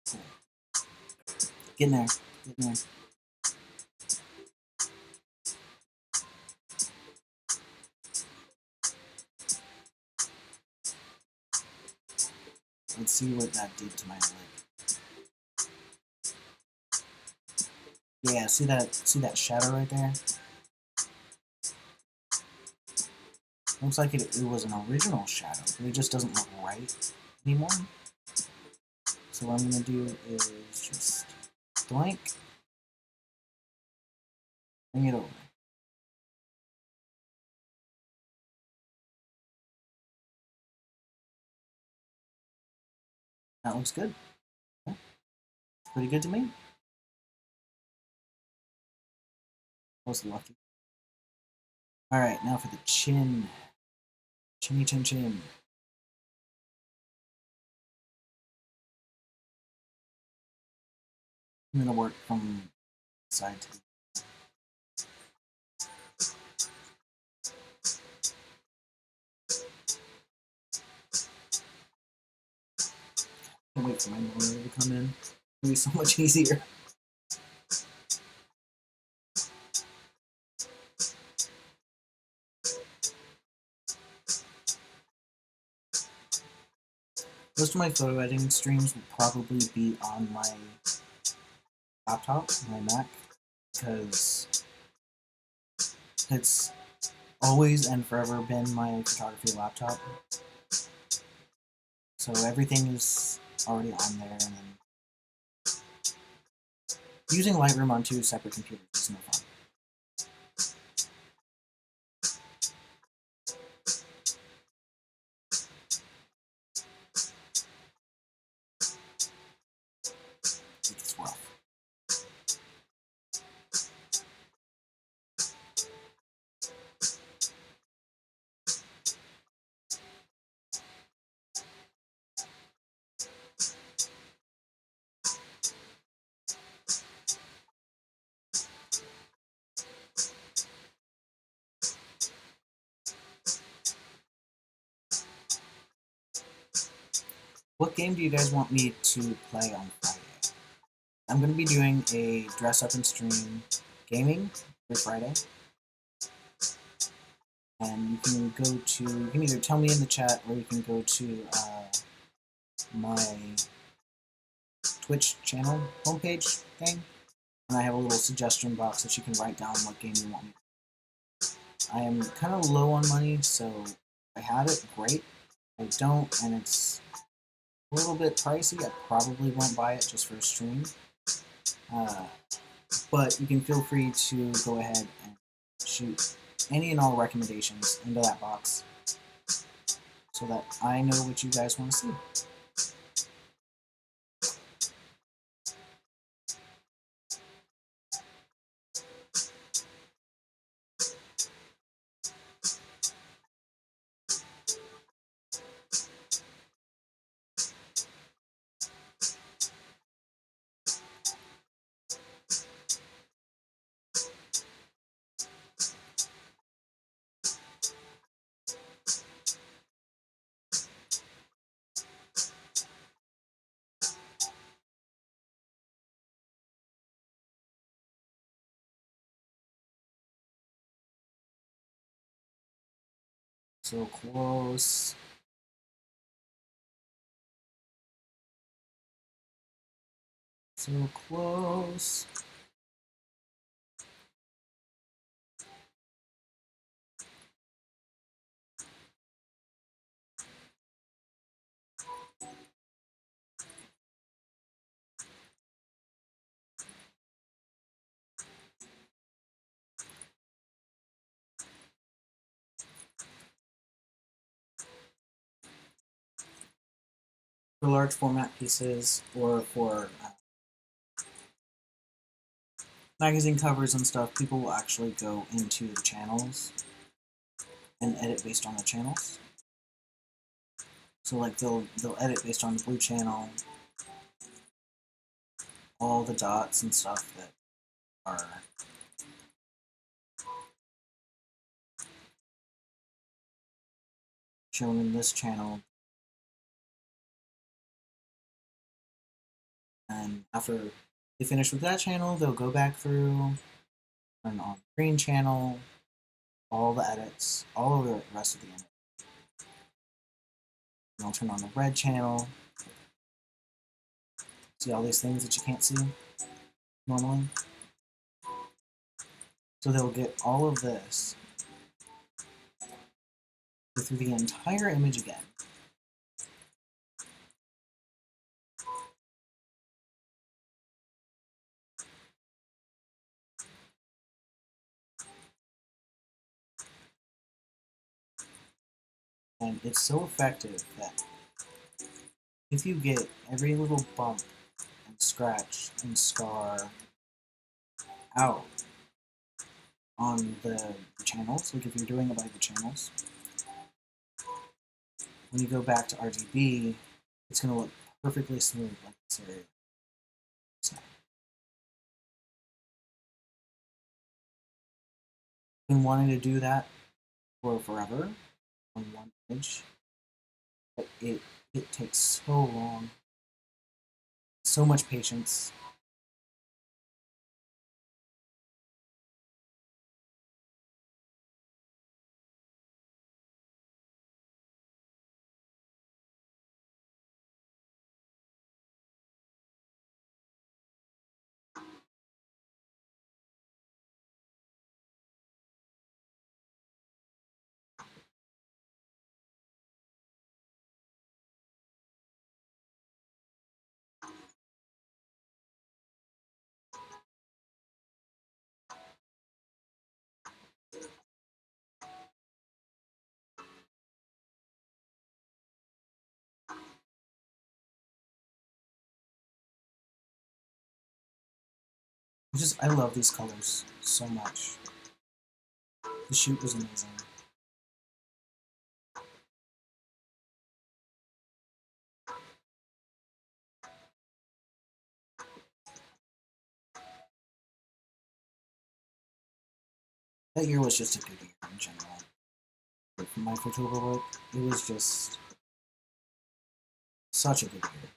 Speaker 1: Cool. Getting there. Getting there. Let's see what that did to my lip. Yeah, see that shadow right there? Looks like it was an original shadow, but it just doesn't look right anymore. So what I'm gonna do is just blank, bring it over. That looks good. Okay. Pretty good to me. Was lucky. Alright, now for the chin. Chinny chin chin. I'm gonna work from side to can't wait for my monitor to come in. It'll be so much easier. Most of my photo editing streams will probably be on my laptop, my Mac, because it's always and forever been my photography laptop. So everything is already on there, and then using Lightroom on two separate computers is no fun. It's rough. What game do you guys want me to play on Friday? I'm going to be doing a dress up and stream gaming for Friday. And you can go to, you can either tell me in the chat or you can go to my Twitch channel homepage thing, and I have a little suggestion box that you can write down what game you want me to play. I am kind of low on money, so if I have it, great. If I don't, and it's a little bit pricey, I probably won't buy it just for a stream. But you can feel free to go ahead and shoot any and all recommendations into that box so that I know what you guys want to see. So close. So close. For large format pieces or for magazine covers and stuff, people will actually go into the channels and edit based on the channels. So like they'll edit based on the blue channel, all the dots and stuff that are shown in this channel. And after they finish with that channel, they'll go back through, turn on the green channel, all the edits, all of the rest of the image. And I'll turn on the red channel. See all these things that you can't see normally? So they'll get all of this, go through the entire image again. And it's so effective that if you get every little bump and scratch and scar out on the channels, like if you're doing it by the channels, when you go back to RGB, it's going to look perfectly smooth like this area. So, I've been wanting to do that for forever on one image, but it takes so long, so much patience. I love these colors so much. The shoot was amazing. That year was just a good year in general. But for my October work, it was just such a good year.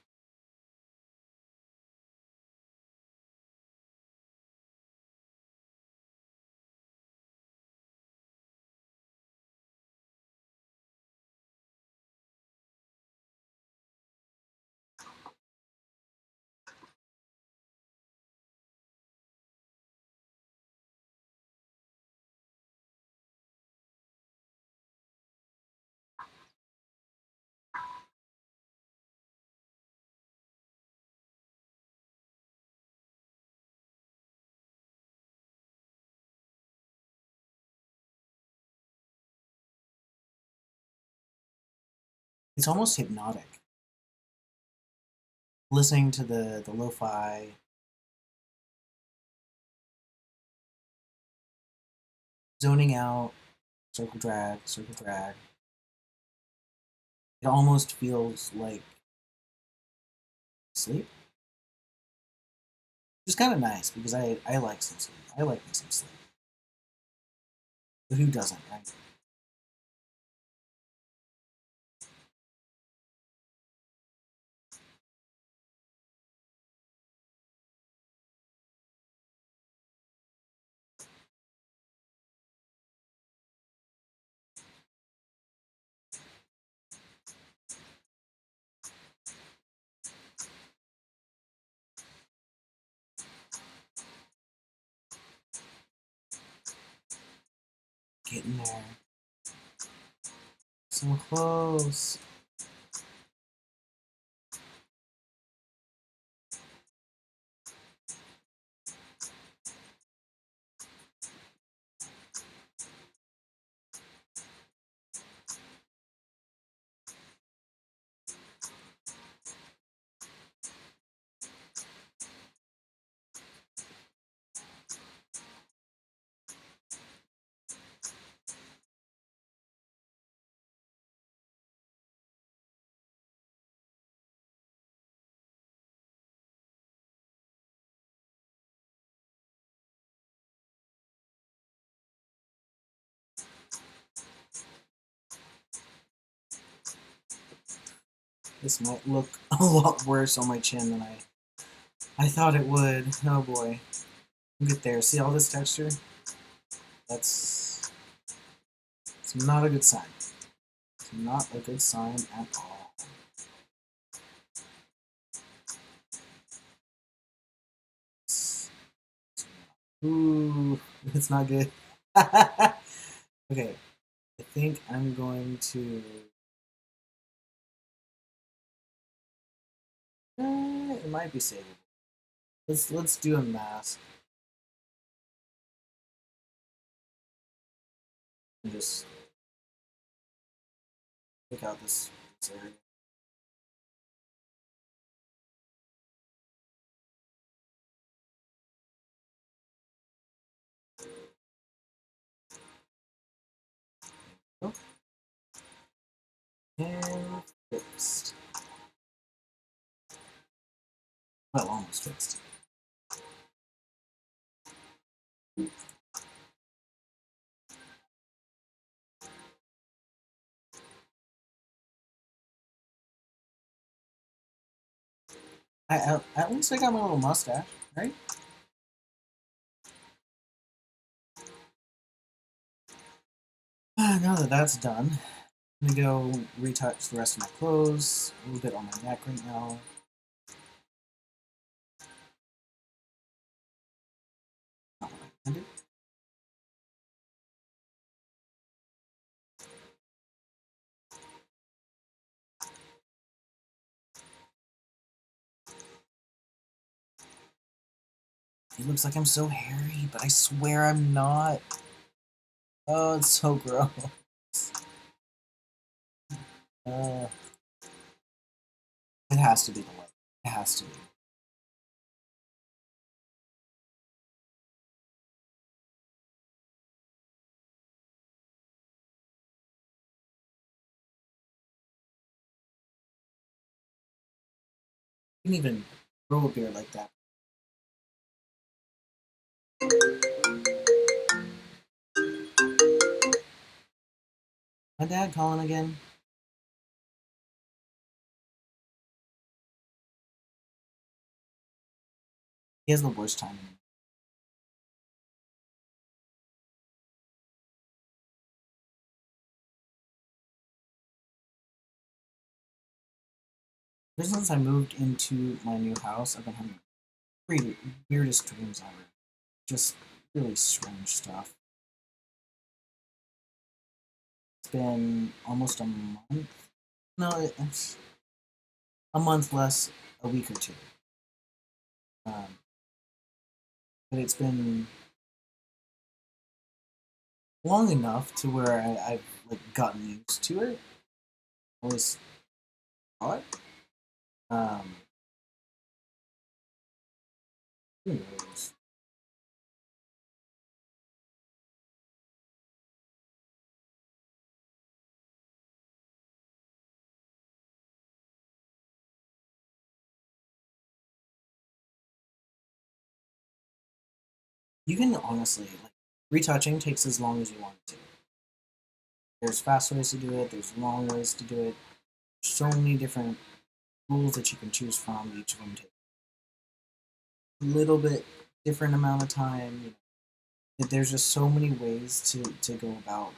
Speaker 1: It's almost hypnotic. Listening to the lo-fi, zoning out, circle drag, circle drag. It almost feels like sleep. Which is kind of nice because I like some sleep. I like me some sleep. But who doesn't, right? Getting there. So close. This might look a lot worse on my chin than I thought it would. Oh boy. Look at there. See all this texture? That's it's not a good sign. It's not a good sign at all. Ooh, it's not good. Okay, I think I'm going to. It might be savable. Let's do a mask and just pick out this area. Oh, and fixed. Well, almost fixed. At least I got my little mustache, right? Now that that's done, I'm gonna go retouch the rest of my clothes, a little bit on my neck right now. Not what I intended. It looks like I'm so hairy, but I swear I'm not. Oh, it's so gross. Uh, it has to be the light. It has to be. You can even grow a beard like that. My dad calling again? He has the worst timing. Ever since I moved into my new house, I've been having the weirdest dreams ever. Just really strange stuff. It's been almost a month. No, it's a month less, a week or two. Um, but it's been long enough to where I've like gotten used to it. I was odd. Um, who knows? You can honestly, like, retouching takes as long as you want it to. There's fast ways to do it, there's long ways to do it. So many different rules that you can choose from. Each of them take a little bit different amount of time. There's just so many ways to go about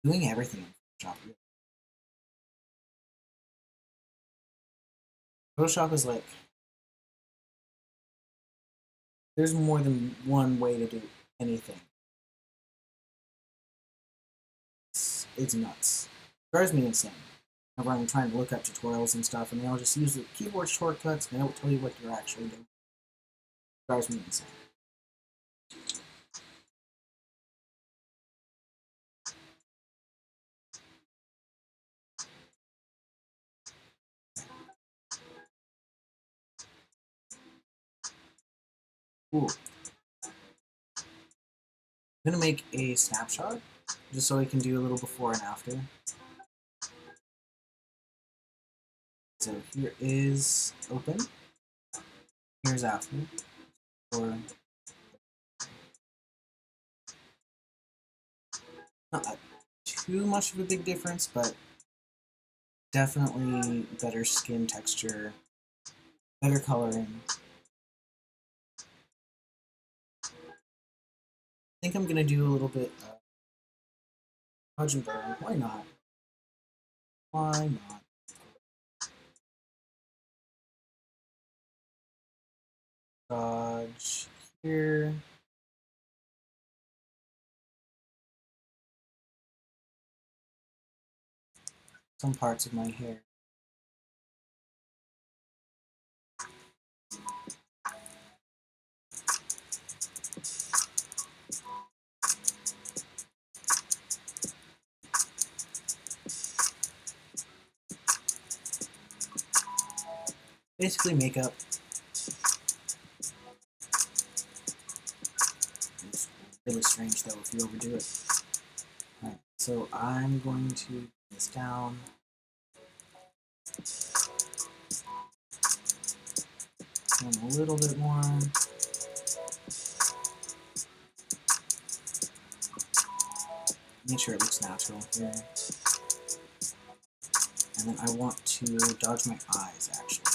Speaker 1: doing everything in Photoshop. Photoshop is like, there's more than one way to do anything. It's nuts. It drives me insane. Whenever I'm trying to look up tutorials and stuff, and they all just use the keyboard shortcuts and they don't tell you what you're actually doing. It drives me insane. Ooh. I'm gonna make a snapshot just so I can do a little before and after. So here is open. Here's after. Or not too much of a big difference, but definitely better skin texture, better coloring. I think I'm gonna do a little bit of fudge and burn. Why not? Why not? Dodge here. Some parts of my hair. Basically makeup. It's really strange though if you overdo it. Alright, so I'm going to bring this down. And a little bit more. Make sure it looks natural here. And then I want to dodge my eyes actually.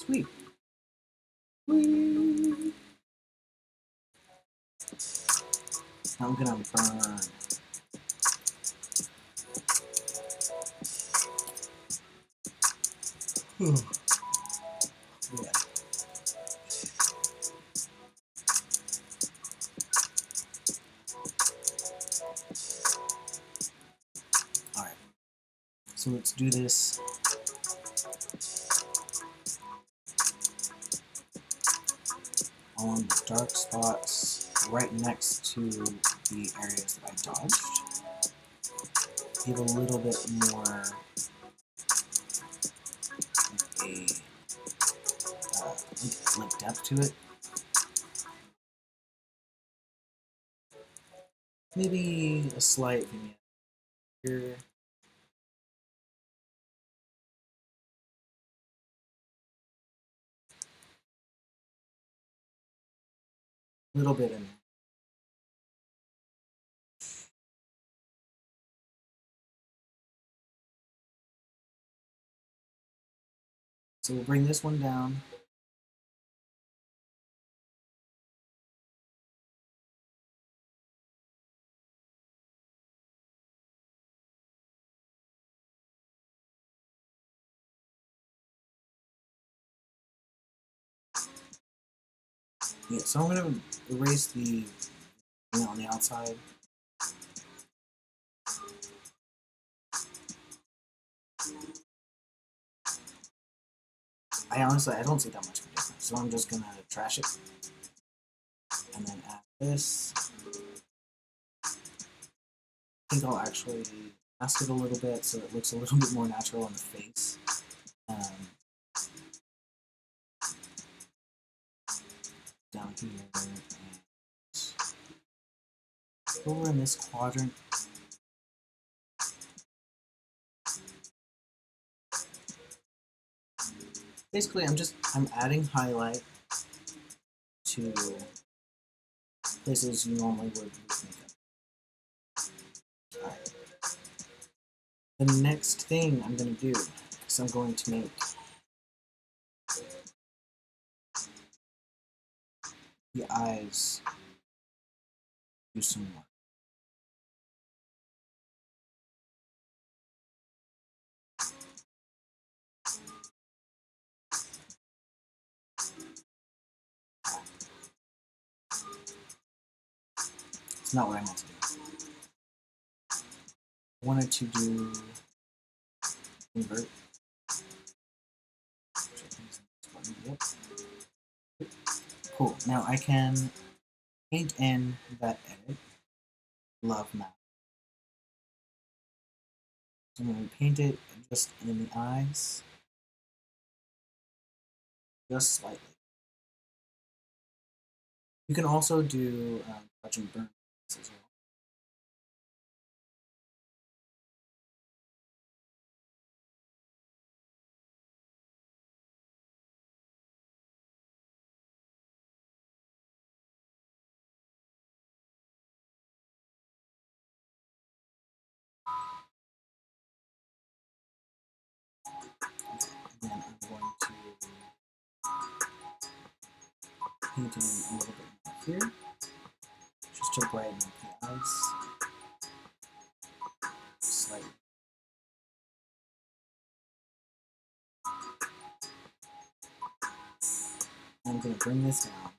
Speaker 1: Sweet. Whee! I'm gonna burn. Yeah. Alright. So let's do this. On the dark spots right next to the areas that I dodged. Give a little bit more a like depth to it. Maybe a slight vignette here. A little bit in there. So we'll bring this one down. Yeah, so I'm gonna erase the thing on the outside. I don't see that much of a difference, so I'm just gonna trash it and then add this. I think I'll actually mask it a little bit so it looks a little bit more natural on the face. Down here and over in this quadrant. Basically, I'm adding highlight to places you normally would with makeup. Alright. The next thing I'm going to do is I'm going to make the eyes do some more. It's not what I meant to do. I wanted to do invert. Yep. Cool. Now I can paint in that edit. Love map. So I'm going to paint it just in the eyes. Just slightly. You can also do touch and burn as well. And then I'm going to paint in a little bit more here, just to brighten up the eyes slightly. I'm going to bring this down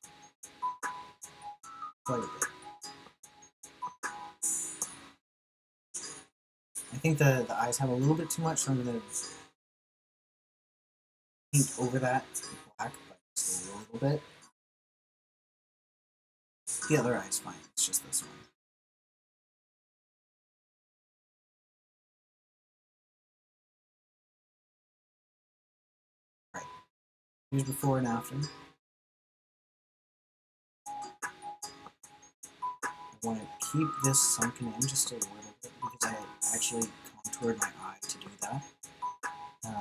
Speaker 1: quite a bit. I think the eyes have a little bit too much, so I'm going to paint over that black, but just a little bit. The other eye's fine, it's just this one. Right. Here's before and after. I want to keep this sunken in just a little bit because I actually contoured my eye to do that. Then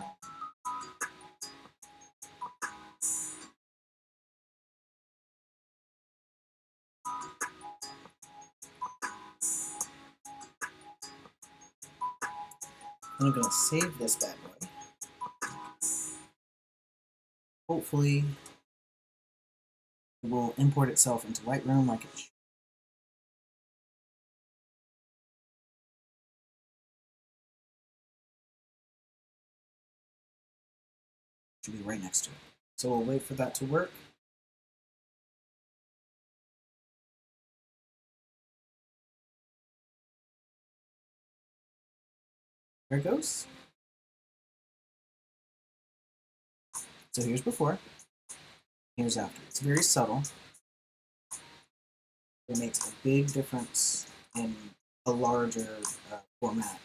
Speaker 1: I'm going to save this bad boy. Hopefully, it will import itself into Lightroom like it should. Should be right next to it. So we'll wait for that to work. There it goes. So here's before, here's after. It's very subtle. It makes a big difference in a larger format.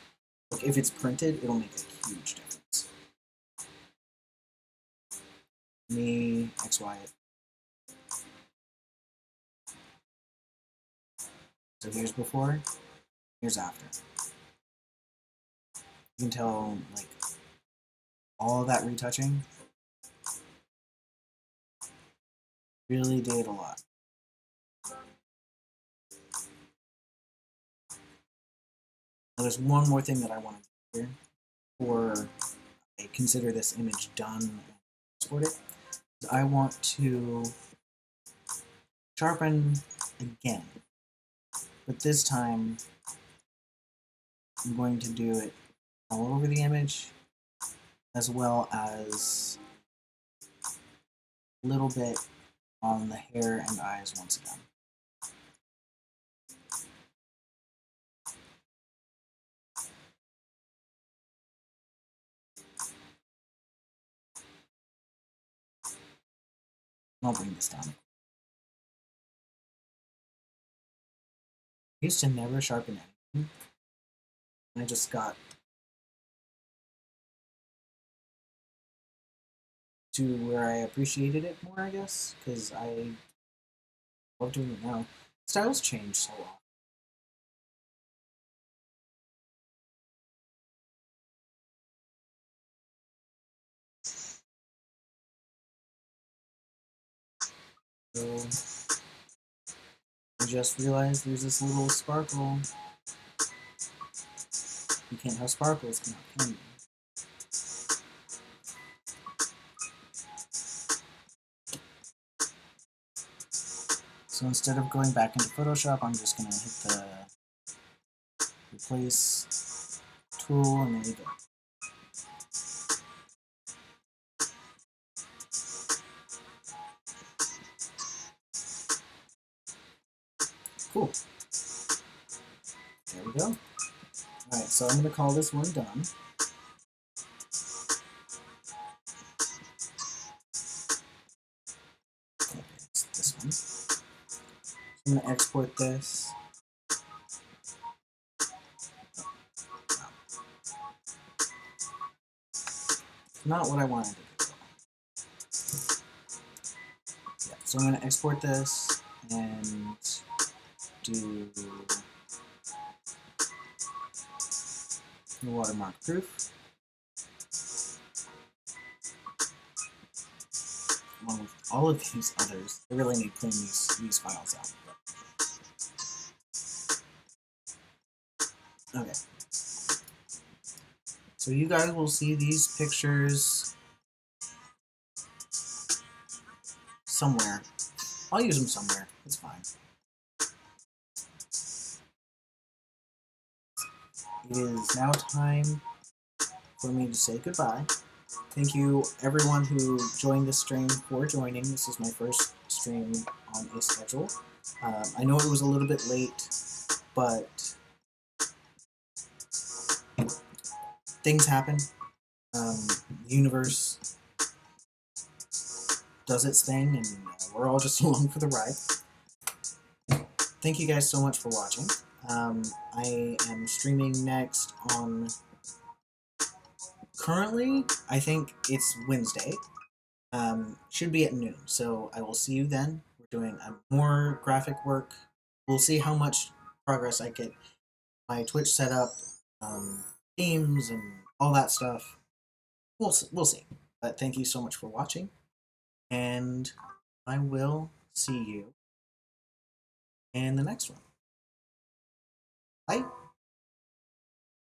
Speaker 1: Like if it's printed, it'll make a huge difference. Me, XY. So here's before, here's after. You can tell, like, all of that retouching really did a lot. Now, there's one more thing that I want to do here before I consider this image done and export it. I want to sharpen again, but this time I'm going to do it all over the image as well as a little bit on the hair and eyes once again. I'll bring this down. I used to never sharpen anything. I just got to where I appreciated it more, I guess, because I love doing it now. Styles change so often. So I just realized there's this little sparkle. You can't have sparkles, can you? So instead of going back into Photoshop, I'm just going to hit the replace tool, and there you go. Cool. There we go. Alright, so I'm going to call this one done. Okay, it's this one. So I'm going to export this. Not what I wanted to do. Yeah, so I'm going to export this and do watermark proof. Along with all of these others. I really need to clean these files out. Okay. So you guys will see these pictures somewhere. I'll use them somewhere. It's fine. It is now time for me to say goodbye. Thank you everyone who joined the stream for joining. This is my first stream on a schedule. I know it was a little bit late, but things happen. The universe does its thing, and we're all just along for the ride. Thank you guys so much for watching. I am streaming next on... Currently, I think it's Wednesday. Should be at noon, so I will see you then. We're doing more graphic work. We'll see how much progress I get. My Twitch setup, themes, and all that stuff. We'll see. But thank you so much for watching, and I will see you in the next one.